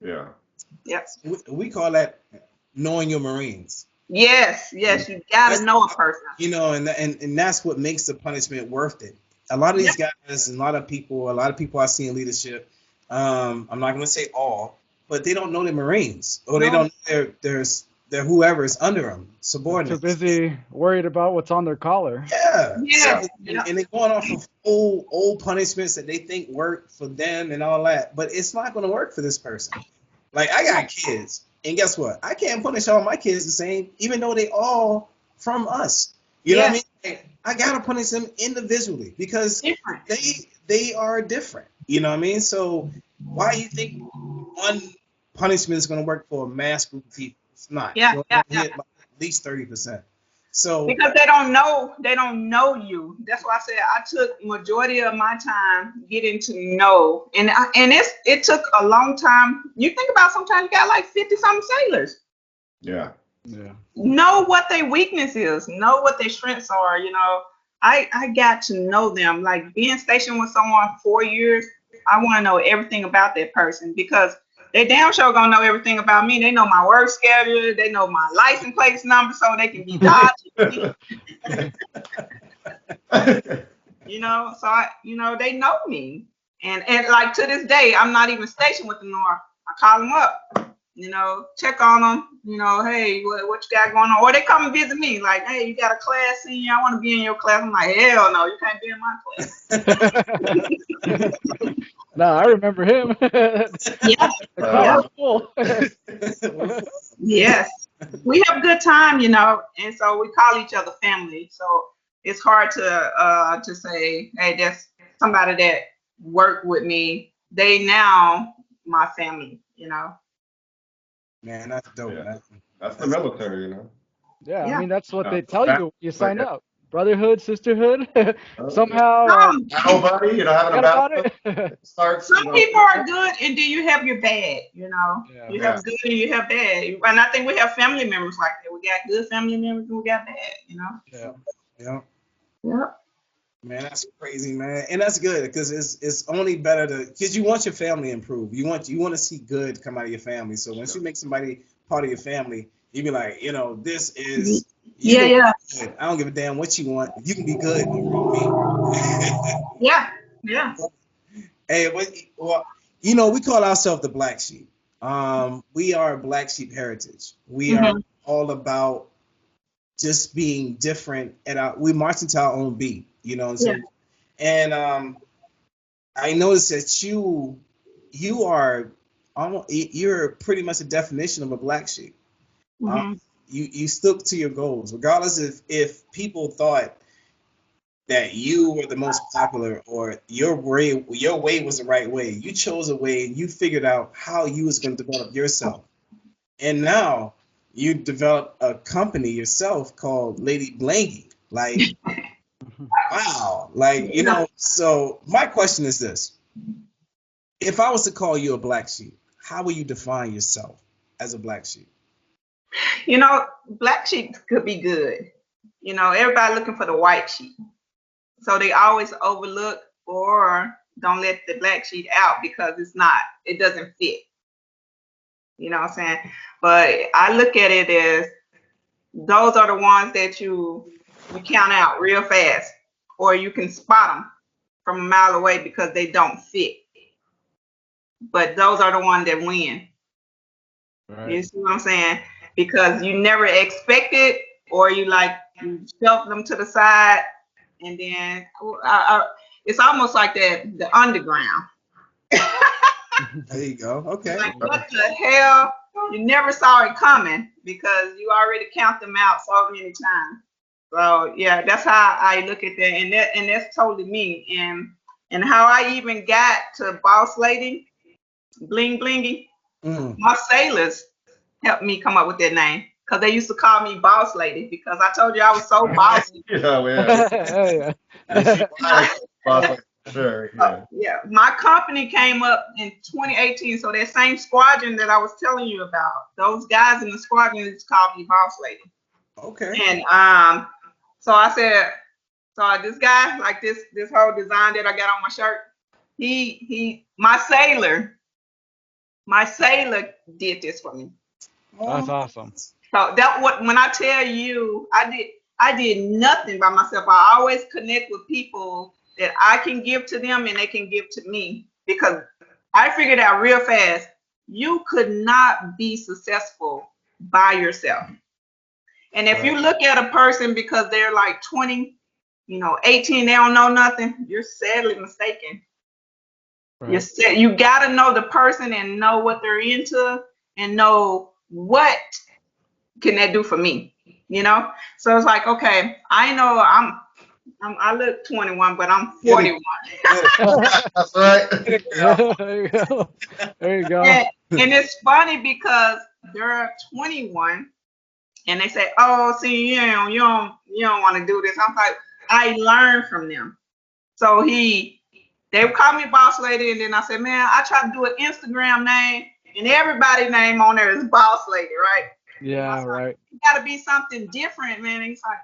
Yeah. Yep. We call that knowing your Marines. Yes, you got to know a person. And that's what makes the punishment worth it. A lot of these guys and a lot of people I see in leadership, I'm not going to say all, but they don't know their Marines or they don't know their whoever is under them, subordinates. Too busy worried about what's on their collar. Yeah. Yeah. And they're going off of old punishments that they think work for them and all that, but it's not going to work for this person. Like, I got kids. And guess what? I can't punish all my kids the same, even though they all from us. You know what I mean? Like, I gotta punish them individually because they are different. You know what I mean? So why do you think one punishment is gonna work for a mass group of people? It's not. Yeah, You'll hit like at least 30%. So because they don't know you. That's why I said I took majority of my time getting to know, and it took a long time. You think about sometimes you got like 50 something sailors. Yeah. Know what their weakness is, know what their strengths are. I got to know them. Like being stationed with someone 4 years, I want to know everything about that person because they damn sure gonna know everything about me. They know my work schedule. They know my license plate number, so they can be dodgy. So they know me, and like to this day, I'm not even stationed with them anymore. I call them up, check on them. Hey, what you got going on? Or they come and visit me, like, hey, you got a class senior? I want to be in your class. I'm like, hell no, you can't be in my class. No, I remember him. Yeah. The class was full. Yes. We have a good time, and so we call each other family. So it's hard to say, hey, that's somebody that worked with me. They now my family, you know. Man, that's dope. Yeah. That's the military, you know. Yeah, I Yeah. mean that's what they tell you when you But sign yeah, up. Brotherhood, sisterhood. yeah. Somehow Some Battle buddy, you know, having a forget battle about buddy it. starts, you some know. people are good, and then you have your bad, you know. Yeah. You Yeah. have good and you have bad. And I think we have family members like that. We got good family members and we got bad, you know. Yeah. Yeah. Yep. Man, that's crazy, man, and that's good because it's only better to because you want your family to improve. You want to see good come out of your family. So once you make somebody part of your family, you be like, this is you Yeah, gonna yeah. be good. I don't give a damn what you want. If you can be good around me. Yeah. Yeah. Hey, well, we call ourselves the Black Sheep. We are Black Sheep heritage. We are Hmm. all about just being different, and we march into our own beat. Yeah. And I noticed that you are almost you're pretty much a definition of a black sheep. Um, Hmm. you stuck to your goals, regardless if people thought that you were the most popular or your way was the right way. You chose a way and you figured out how you was going to develop yourself. And now you developed a company yourself called Lady Blingy. Like, wow. Like, Yeah. so my question is this. If I was to call you a black sheep, how would you define yourself as a black sheep? You know, black sheep could be good. You know, everybody looking for the white sheep. So they always overlook or don't let the black sheep out because it doesn't fit. You know what I'm saying? But I look at it as those are the ones that you count out real fast, or you can spot them from a mile away because they don't fit. But those are the ones that win. You Right. see what I'm saying? Because you never expect it, or you shelf them to the side, and then it's almost like the underground. There you go. Okay. Like what the hell? You never saw it coming because you already count them out so many times. So yeah, that's how I look at that, and that's totally me. And how I even got to boss lady, blingy. Mm. My sailors helped me come up with that name because they used to call me boss lady because I told you I was so bossy. Yeah. Yeah. You see why boss like sure, yeah. Yeah, my company came up in 2018, so that same squadron that I was telling you about, those guys in the squadron just called me boss lady. Okay. And so I said, so this guy, like this whole design that I got on my shirt, he my sailor did this for me. That's Oh, awesome. So that what when I tell you I did nothing by myself. I always connect with people that I can give to them and they can give to me because I figured out real fast you could not be successful by yourself. And if right. you look at a person because they're like 20, 18, they don't know nothing, you're sadly mistaken. Right. You got to know the person and know what they're into and know what can that do for me, so it's like, okay, I know I look 21 but I'm Get it. 41. Get it. That's right. Get it, Yeah, girl. there you go. There you go. And it's funny because they're 21 and they say, oh, see, you don't want to do this. I'm like, I learned from them. So they would call me boss lady, and then I said, man, I try to do an Instagram name, and everybody's name on there is boss lady, right? And I Yeah, was like, right. you got to be something different, man. And he's like,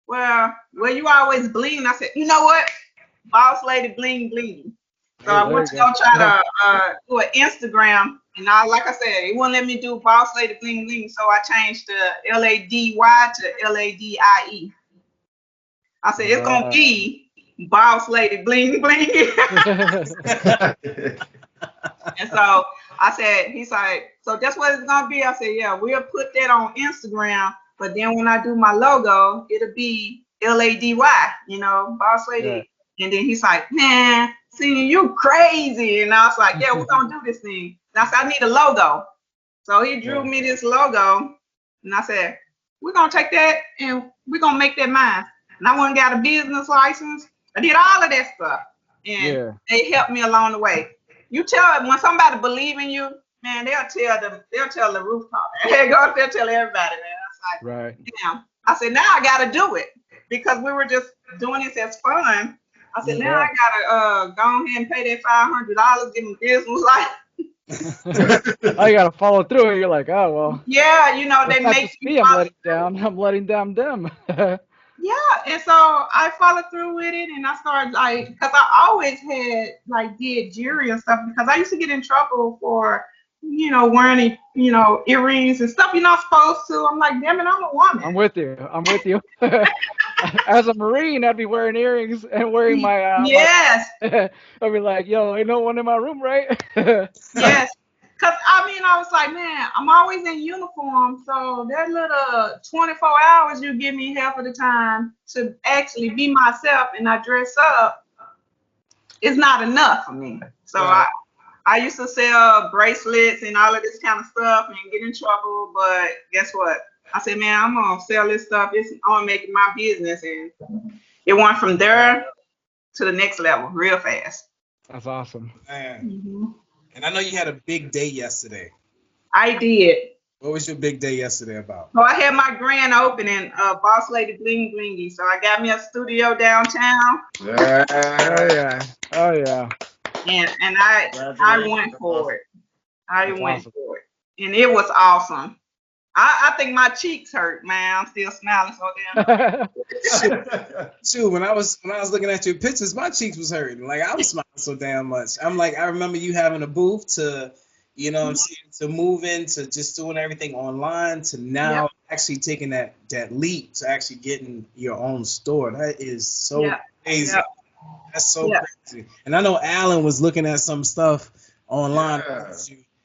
well, you always bling. I said, you know what? Boss lady bling bling. So There I you There went you to go. go try to do an Instagram, and like I said, it wouldn't let me do boss lady bling bling. So I changed the LADY to LADIE. I said, it's gonna Uh, be boss lady bling bling. And so he's like, so that's what it's gonna be. I said, yeah, we'll put that on Instagram, but then when I do my logo, it'll be LADY, boss yeah. lady. And then he's like, man, see, you crazy. And I was like, yeah, we're gonna do this thing. And I said, I need a logo. So he drew Yeah. me this logo, and I said, we're gonna take that and we're gonna make that mine. and I went and got a business license. I did all of that stuff, and Yeah. they helped me along the way. You tell when somebody believe in you, man, they'll tell the rooftop. They'll tell everybody, man. It's like, Right. damn. I said, now I gotta do it because we were just doing this as fun. I said, now I gotta go ahead and pay that $500, give them business license. I gotta follow through, and you're like, oh well. Yeah, you know, It's they not make just you me I'm follow letting through. down. I'm letting down them. Yeah, and so I followed through with it, and I started like, because I always had like did jewelry and stuff because I used to get in trouble for, wearing earrings and stuff you're not supposed to. I'm like, damn it, I'm a woman. I'm with you. I'm with you. As a Marine, I'd be wearing earrings and wearing my Yes, I'd be like, yo, ain't no one in my room, right? yes. Because I was like, man, I'm always in uniform, so that little 24 hours you give me half of the time to actually be myself and I dress up is not enough for me. So Right. I used to sell bracelets and all of this kind of stuff and get in trouble, but guess what? I said, man, I'm gonna sell this stuff. I'm gonna make it my business, and it went from there to the next level real fast. That's awesome. Man. hmm And I know you had a big day yesterday. I did. What was your big day yesterday about? So I had my grand opening of Boss Lady Blingy. So I got me a studio downtown, Oh Yeah. yeah. Oh yeah. and I went for it. I That's went awesome. for it, and it was awesome. I think my cheeks hurt, man. I'm still smiling so damn. Shoot, when I was looking at your pictures, my cheeks was hurting. Like I was smiling so damn much. I'm like, I remember you having a booth to, what I'm saying, to move into just doing everything online to now Yep. actually taking that leap to actually getting your own store. That is so Yep. crazy. Yep. That's so Yep. crazy. And I know Alan was looking at some stuff online. Yeah.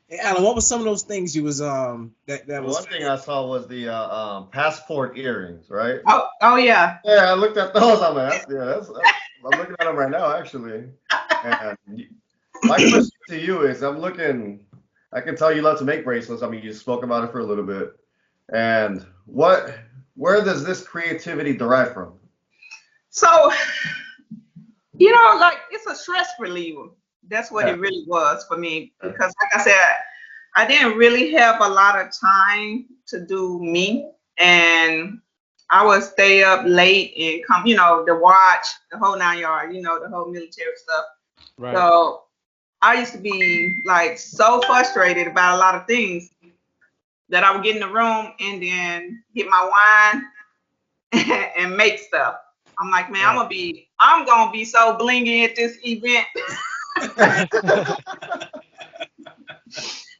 Hey, Alan, what was some of those things you was that The was one thing I saw was the passport earrings, right? Oh yeah. Yeah, I looked at those. I'm like, I'm looking at them right now, actually. And my question to you is, I can tell you love to make bracelets. I mean, you spoke about it for a little bit. And where does this creativity derive from? So like it's a stress reliever. That's what Yeah. it really was for me because, like I said, I didn't really have a lot of time to do me, and I would stay up late and come, to watch the whole 9 yards, the whole military stuff. Right. So I used to be like so frustrated about a lot of things that I would get in the room and then get my wine and make stuff. I'm like, man, I'm gonna be so blingy at this event.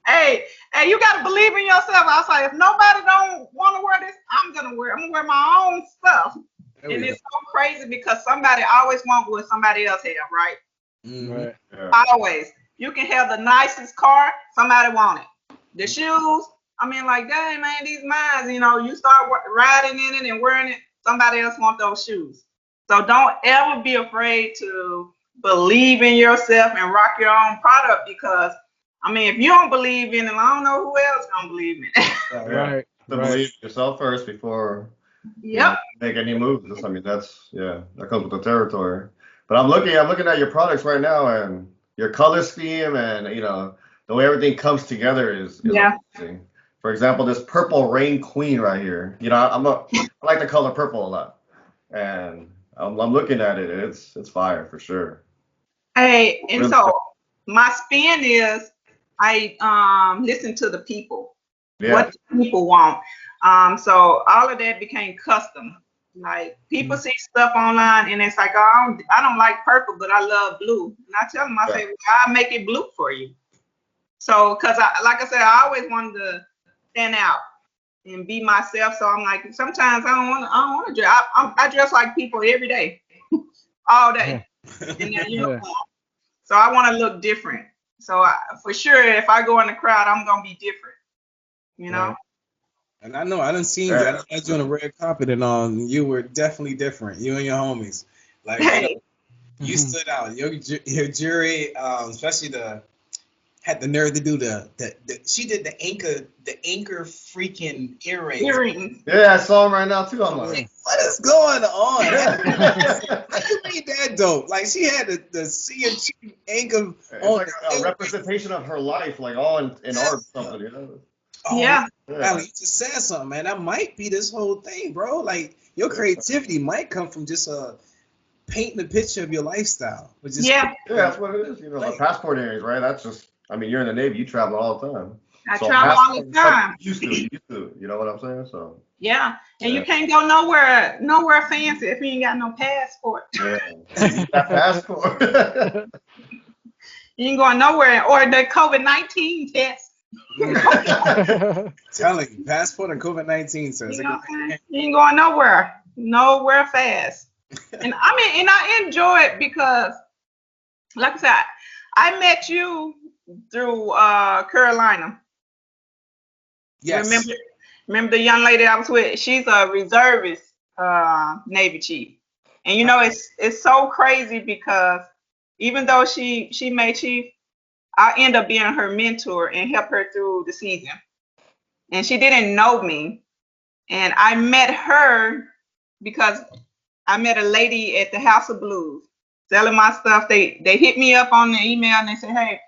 Hey, you gotta believe in yourself. I was like, if nobody don't want to wear this, I'm gonna wear my own stuff. There And we it's so crazy because somebody always want what somebody else have, right? go. Right. Yeah. Always. You can have the nicest car, somebody want it. The shoes, I mean, like, dang, man, these mines, you start riding in it and wearing it, somebody else want those shoes. So don't ever be afraid to believe in yourself and rock your own product because, I mean, if you don't believe in it, I don't know who else gonna believe in it. Yeah. Right. To Right. believe yourself first before Yep. make any moves. I mean, that comes with the territory. But I'm looking at your products right now, and your color scheme, and the way everything comes together is Yeah. amazing. For example, this purple rain queen right here. I like the color purple a lot, and I'm looking at it. It's fire for sure. Hey, and Really? so my spin is I listen to the people, Yeah. what the people want. So all of that became custom. Like people see stuff online and it's like, oh, I don't like purple, but I love blue. And I tell them, I say, well, I'll make it blue for you. So, cause like I said, I always wanted to stand out and be myself. So I'm like, sometimes I don't want to dress. I dress like people every day, all day, in that uniform. So I want to look different. So for sure, if I go in the crowd, I'm gonna be different. Right. And I know I done seen you. I done had you on a red carpet, and you were definitely different. You and your homies, like Hey, you stood out. Your jury, especially the had the nerve to do the she did the anchor freaking earrings. Earrings. Yeah, I saw him right now too. I'm like, What is going on? yeah. How you made that dope? Like she had the sea of chief anchor It's on like a the representation of her life, like all in art or something, you know? Oh, Yeah. Allie, you just said something, man. That might be this whole thing, bro. Like your creativity might come from just painting a picture of your lifestyle, which is Yeah. Yeah, that's what it is. You know, like passport earrings, right? That's just, I mean, you're in the Navy, you travel all the time. I So travel all the passport- time. You used to, you know what I'm saying? So, Yeah. And Yeah. you can't go nowhere fancy if you ain't got no passport. yeah, you need that passport. You ain't going nowhere. Or the COVID-19 test. telling you, passport and COVID-19 says. You know what I'm saying? You ain't going nowhere fast. And I enjoy it because, like I said, I met you through Carolina. Yes. Remember the young lady I was with? She's a reservist Navy chief. And you know it's so crazy because even though she made chief, I end up being her mentor and help her through the season. And she didn't know me. And I met her because I met a lady at the House of Blues selling my stuff. They hit me up on the email and they said, hey,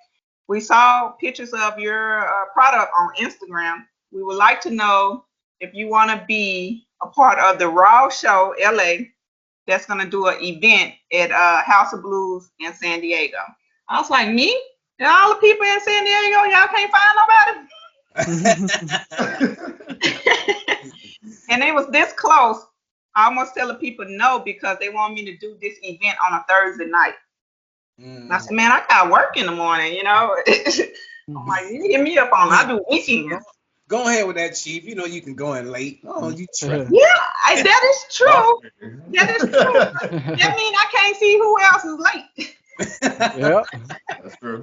we saw pictures of your product on Instagram. We would like to know if you want to be a part of the Raw Show LA that's going to do an event at House of Blues in San Diego. I was like, me? And all the people in San Diego, y'all can't find nobody? And it was this close. I almost telling people no because they want me to do this event on a Thursday night. And I said, man, I got work in the morning, you know. I'm like, you hit me up on, I do weekends. Go ahead with that, Chief. You know you can go in late. Oh, you try. Yeah, that is true. That is true. That means I can't see who else is late. Yeah. That's true.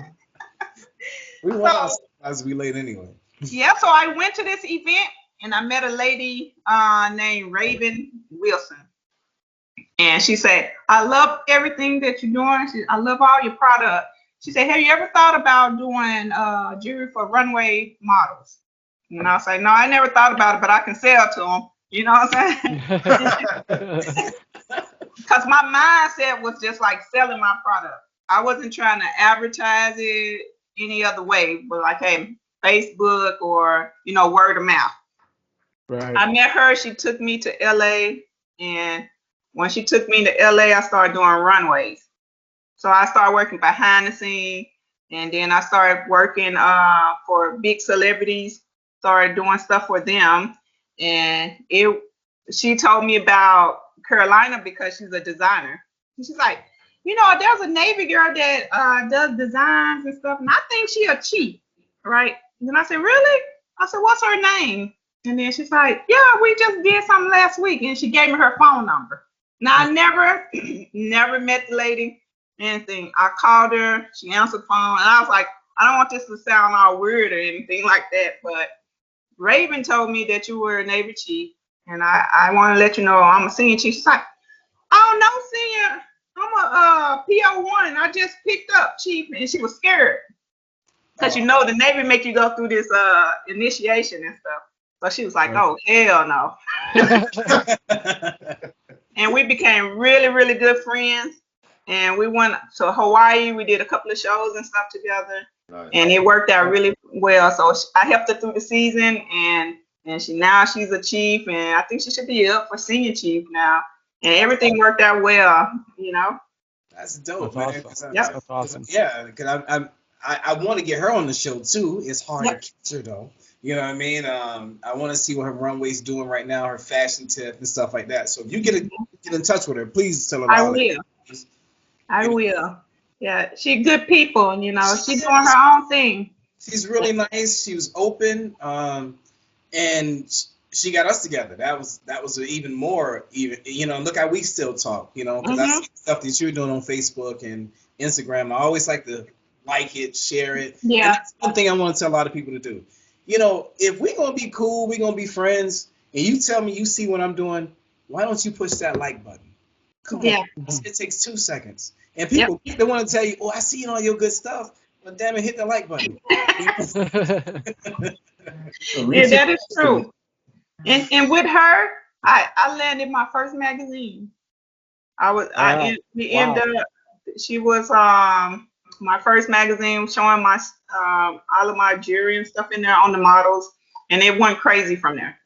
We want us to be late anyway. Yeah, so I went to this event and I met a lady named Raven Wilson. And she said, I love everything that you're doing. I love all your product. She said, have you ever thought about doing jewelry for runway models? And I was like, no, I never thought about it, but I can sell to them. You know what I'm saying? Because my mindset was just like selling my product. I wasn't trying to advertise it any other way, but like, hey, Facebook or, you know, word of mouth. Right. I met her. She took me to LA. And when she took me to LA, I started doing runways. So I started working behind the scene. And then I started working for big celebrities, started doing stuff for them. And she told me about Carolina because she's a designer. And she's like, you know, there's a Navy girl that does designs and stuff. And I think she a chief, right? And I said, really? I said, what's her name? And then she's like, yeah, we just did something last week. And she gave me her phone number. Now, I never met the lady, anything. I called her. She answered the phone. And I was like, I don't want this to sound all weird or anything like that. But Raven told me that you were a Navy chief. And I want to let you know I'm a senior chief. She's like, oh, no, senior. I'm a PO1. I just picked up, chief. And she was scared. Because, you know, the Navy make you go through this initiation and stuff. So she was like, oh, hell no. And we became really, really good friends. And we went to Hawaii. We did a couple of shows and stuff together. Nice. And it worked out really well. So I helped her through the season. And she's a chief. And I think she should be up for senior chief now. And everything worked out well, you know. That's dope, That's man. awesome. Yep. That's awesome. Yeah, because I want to get her on the show too. It's hard Yep. to catch her though. You know what I mean? I want to see what her runway's doing right now, her fashion tip and stuff like that. So if you get in touch with her, please tell her. I will. I will. Yeah, she good people, you know. She's doing her own thing. She's really nice. She was open, and she got us together. That was even more. You know, look how we still talk. You know, because I see stuff that you're doing on Facebook and Instagram. I always like to like it, share it. Yeah. And that's one thing I want to tell a lot of people to do. You know, if we're gonna be cool, we're gonna be friends, and you tell me you see what I'm doing, why don't you push that like button? Come Yeah. on, it takes 2 seconds. And people, they want to tell you, oh, I see all your good stuff, Well, damn it, hit the like button. Yeah, that is true. And with her, I landed my first magazine. We ended up, she was my first magazine showing my all of my jewelry and stuff in there on the models, and it went crazy from there.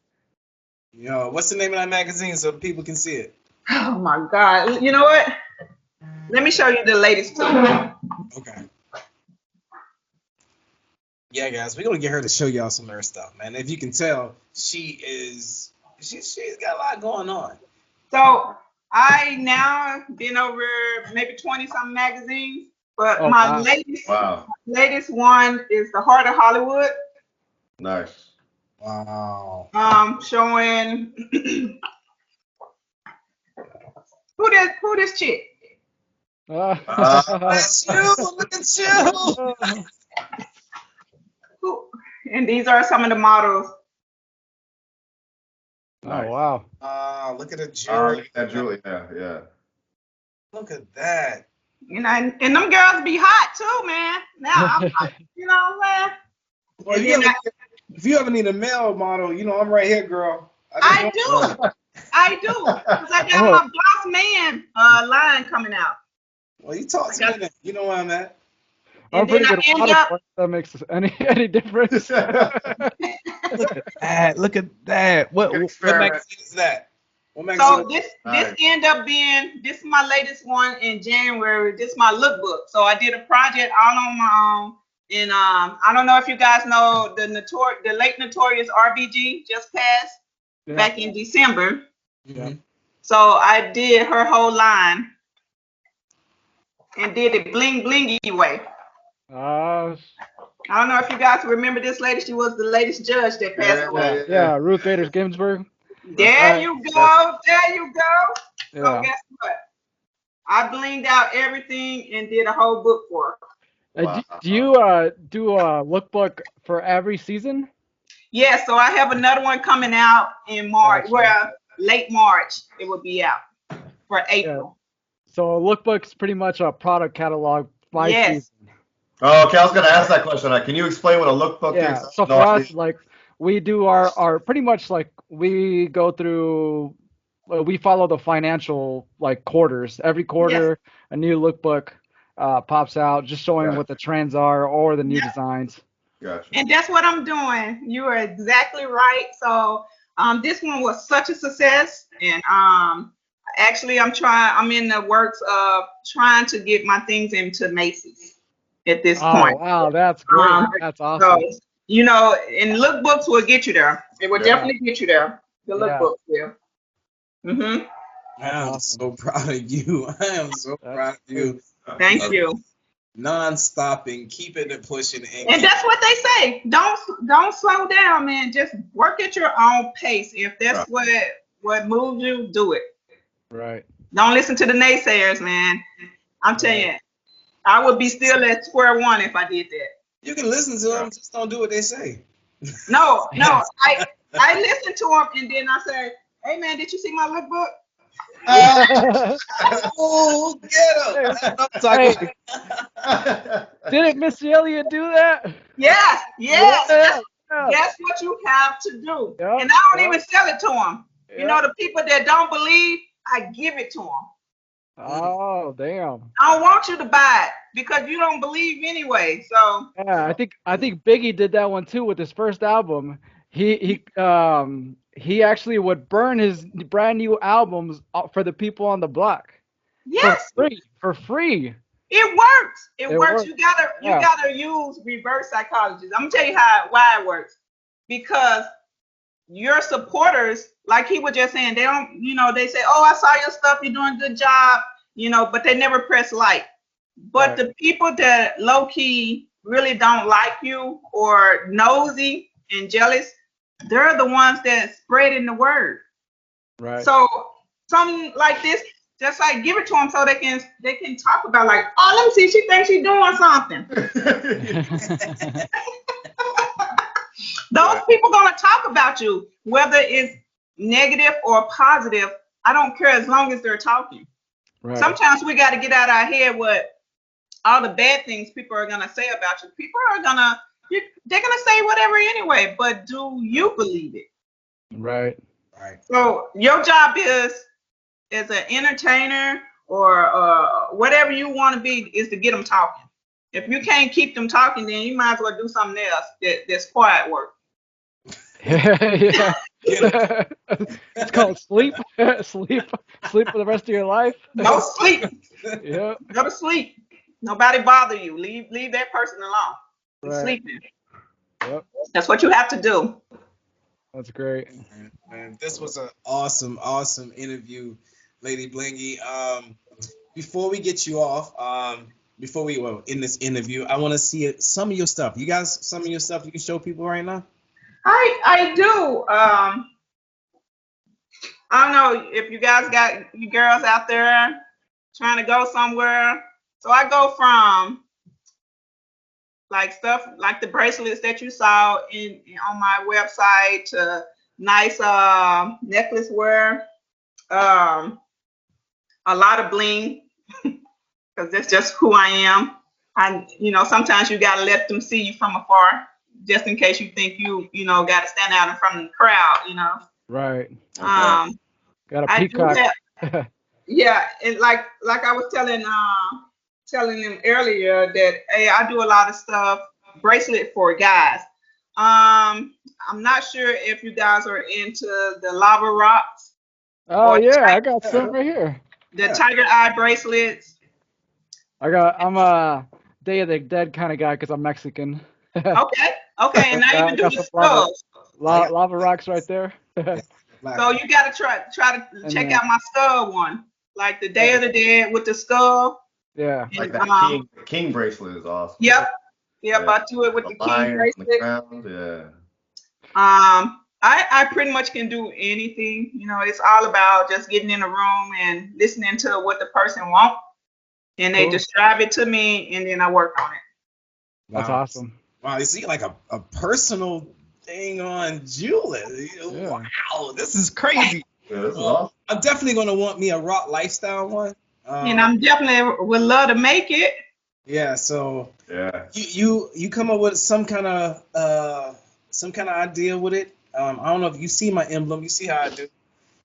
Yo, what's the name of that magazine so people can see it? Oh my God! You know what? Let me show you the latest too. Okay. Yeah, guys, we're gonna get her to show y'all some of her stuff, man. If you can tell, she's got a lot going on. So I now been over maybe 20 something magazines, but my latest one is the Heart of Hollywood. Nice. Wow. Showing who this chick? That's you. Look at you. And these are some of the models. Nice. Oh wow. Look at the jewelry. Look at that jewelry. Yeah. Look at that. You know, and them girls be hot too, man. Now I'm you know what I'm saying? Well, if you ever need a male model, you know I'm right here, girl. I do. Because I got my boss man line coming out. Well, you talk to me then. You know where I'm at. I'm pretty good at model. That makes any difference. Look at that. What magazine is that? What magazine? So this end up being, this is my latest one in January. This is my lookbook. So I did a project all on my own. And I don't know if you guys know the late notorious RBG just passed back in December. Mm-hmm. So I did her whole line and did it blingy way. I don't know if you guys remember this lady. She was the latest judge that passed away. Yeah, Ruth Bader Ginsburg. There you go. So guess what? I blinged out everything and did a whole book for her. Wow. Do you do a lookbook for every season? Yeah, so I have another one coming out in March. Well, late March it will be out for April. Yeah. So a lookbook's pretty much a product catalog by season. Oh, okay, I was gonna ask that question. Can you explain what a lookbook is? So for us, like we do our pretty much like we go through, we follow the financial like quarters. Every quarter, a new lookbook pops out, just showing what the trends are or the new designs. Gotcha. And that's what I'm doing. You are exactly right. So this one was such a success, and actually I'm in the works of trying to get my things into Macy's at this point. Wow, that's great. That's awesome. So, you know, and lookbooks will get you there. It will definitely get you there. The lookbooks will. Mm-hmm. I'm so proud of you. I am so proud of you. Thank you. Non-stopping, keeping it pushing, and that's what they say. Don't slow down, man. Just work at your own pace. If that's what moves you, do it. Right. Don't listen to the naysayers, man. I'm telling you, I would be still at square one if I did that. You can listen to them, just don't do what they say. No, I listen to them and then I say, hey man, did you see my lookbook? Oh, get him! Didn't Missy Elliott do that? Yes. That's what you have to do. Yep. And I don't even sell it to them. Yep. You know, the people that don't believe, I give it to them. Oh, damn. I don't want you to buy it because you don't believe anyway. So yeah, I think Biggie did that one too with his first album. He actually would burn his brand new albums for the people on the block. Yes. For free. It works. It works. You gotta use reverse psychology. I'm gonna tell you why it works. Because your supporters, like he was just saying, they don't, you know, they say, oh, I saw your stuff, you're doing a good job, you know, but they never press like. But the people that low key really don't like you or nosy and jealous, they're the ones that spreading the word. Right. So something like this, just like give it to them so they can talk about like, oh, let me see, she thinks she's doing something. Those people gonna talk about you, whether it's negative or positive. I don't care as long as they're talking. Right. Sometimes we got to get out of our head what all the bad things people are gonna say about you. People are gonna they're gonna say whatever anyway. But do you believe it? Right. Right. So your job is as an entertainer or whatever you want to be is to get them talking. If you can't keep them talking, then you might as well do something else that's quiet work. Yeah. Get It's called sleep. Sleep. Sleep for the rest of your life. Go sleep. Yeah. Go to sleep. Nobody bother you. Leave that person alone. Be Right. sleeping. Yep. That's what you have to do. That's great. Man, this was an awesome interview, Lady Blingy. Before we get you off, before we in this interview, I want to see some of your stuff. You guys, some of your stuff you can show people right now. I do. I don't know if you guys got you girls out there trying to go somewhere. So I go from like stuff like the bracelets that you saw on my website to nice necklace wear, a lot of bling because that's just who I am. Sometimes you gotta let them see you from afar, just in case you think gotta stand out in front of the crowd. Right. Um, Got a I do peacock. have, yeah, and like I was telling them earlier that hey, I do a lot of stuff bracelet for guys. I'm not sure if you guys are into the lava rocks Oh or yeah, I got some right here. the tiger eye bracelets. I'm a Day of the Dead kind of guy because I'm Mexican. Okay, and I Yeah, even I do got the some lava, skulls. lava rocks right there. So you gotta try to And check out my skull one, like the Day of the Dead with the skull. yeah, Like And, that king bracelet is awesome. Yep, Yeah. I do it with The the king lion on the bracelet. ground. Yeah. I pretty much can do anything. It's all about just getting in a room and listening to what the person wants, and they cool. describe it to me, and then I work on it. That's Wow. awesome. Wow, you see like a personal thing on jewelry. Yeah. Wow, this is crazy. Yeah, this is awesome. I'm definitely gonna want me a rock lifestyle one. And I'm definitely would love to make it. Yeah, so Yeah. you come up with some kind of idea with it. I don't know if you see my emblem. You see how I do. I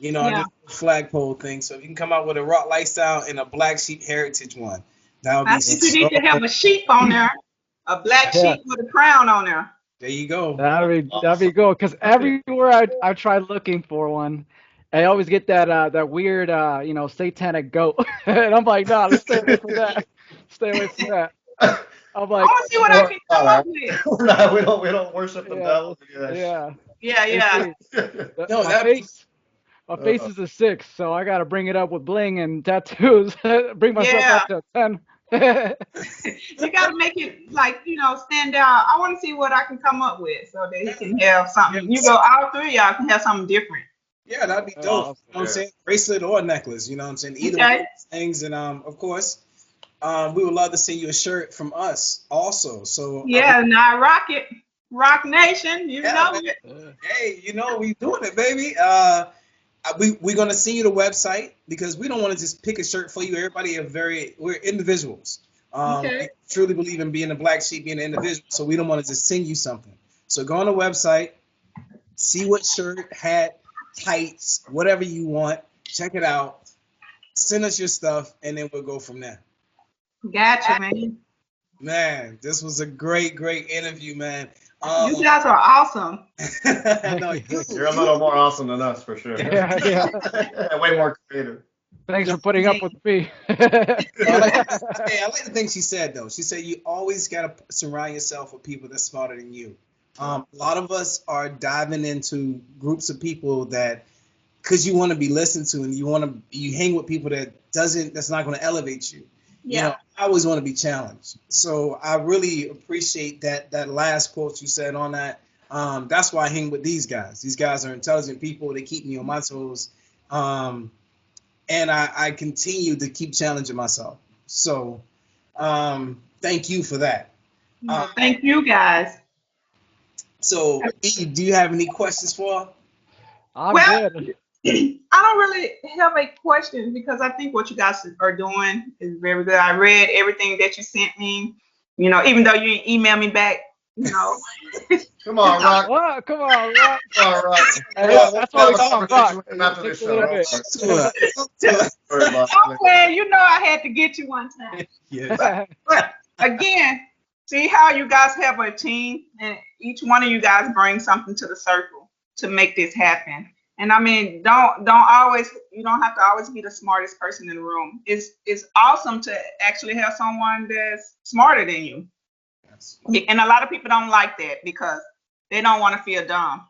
Yeah. do the flagpole thing. So if you can come out with a rock lifestyle and a Black Sheep heritage one, that would I be think you need to have a sheep on there, a black Yeah. sheep with a crown on there. There you go. That'd be good. Because everywhere I try looking for one, I always get that weird satanic goat, and I'm like, nah, let's stay away from that. Stay away from that. I'm I like, want to see what I can come up with. we don't worship the yeah, devil. yeah. Yeah. No, My that face, my face is a 6, so I gotta bring it up with bling and tattoos. Bring myself Yeah. up to a 10. You got to make it stand out. I want to see what I can come up with so that he can have something. All three of y'all can have something different. Yeah, that'd be dope. Awesome. You know what I'm saying? Bracelet or necklace, you know what I'm saying? Either one Okay. of those things. And of course, we would love to send you a shirt from us also. So Yeah, now rock it. Rock Nation, yeah, know man. it. Hey, we doing it, baby. We're gonna send you the website because we don't want to just pick a shirt for you. Everybody we're individuals. Okay. We truly believe in being a black sheep, being an individual. So we don't want to just send you something. So go on the website, see what shirt, hat, tights, whatever you want. Check it out. Send us your stuff, and then we'll go from there. Gotcha, man. Man, this was a great interview, man. You guys are awesome. No, You're a little more awesome than us for sure. Yeah. Way more creative. Thanks for putting up with me. I like the thing she said though. She said you always gotta surround yourself with people that's smarter than you. A lot of us are diving into groups of people that, because you want to be listened to, and you hang with people that's not going to elevate you. Yeah. I always want to be challenged. So I really appreciate that last quote you said on that. That's why I hang with these guys. These guys are intelligent people. They keep me on my toes. And I continue to keep challenging myself. So thank you for that. Thank you, guys. So, E, do you have any questions for her? I'm Well, good. I don't really have a question because I think what you guys are doing is very good. I read everything that you sent me, even though you didn't email me back, you know. Come on, Rock. What? Come on, Rock. Come on, Rock. Hey, We'll that's what we have a call conversation Rock. with him after the Takes a show. little Don't bit. worry. To it. To Don't worry about I'm it. saying, I had to get you one time. Yes. But again, see how you guys have a team and each one of you guys brings something to the circle to make this happen. And I mean, you don't have to always be the smartest person in the room. It's awesome to actually have someone that's smarter than you. Yes. And a lot of people don't like that because they don't want to feel dumb.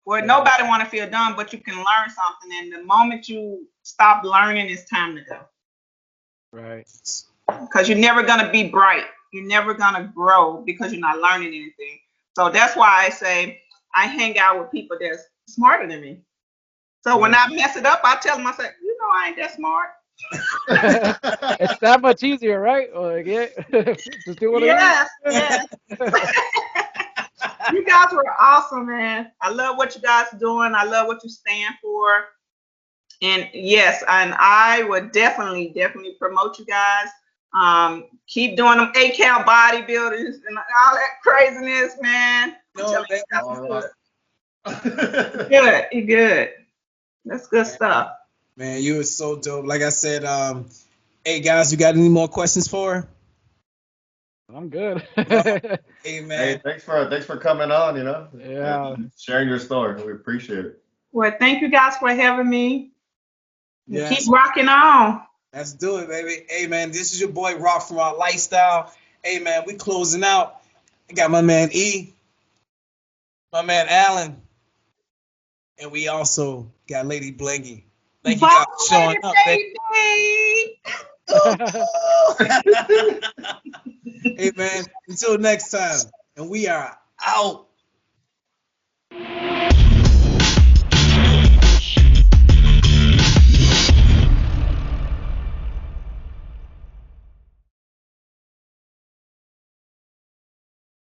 Well, nobody want to feel dumb, but you can learn something. And the moment you stop learning, it's time to go. Right. Because you're never going to be bright. You're never going to grow because you're not learning anything. So that's why I say I hang out with people that's smarter than me. So when I mess it up, I tell them, I say, I ain't that smart. It's that much easier, right? Like, yeah. Just do what Yes, I yes. You guys were awesome, man. I love what you guys are doing. I love what you stand for. And yes, and I would definitely promote you guys. Keep doing them 8-count bodybuilders and all that craziness, man. No, man. All right. Good, you good. That's good stuff. Man, you were so dope. Like I said, hey guys, you got any more questions for her? I'm good. Hey Hey, man. thanks for coming on, Yeah. and sharing your story. We appreciate it. Well, thank you guys for having me. Yes. Keep rocking on. Let's do it, baby. Hey man, this is your boy Rock from Our Lifestyle. Hey man, we closing out. I got my man E, my man Alan, and we also got Lady Blingy. Thank you Bye, guys for showing up. baby. Hey man, until next time, and we are out.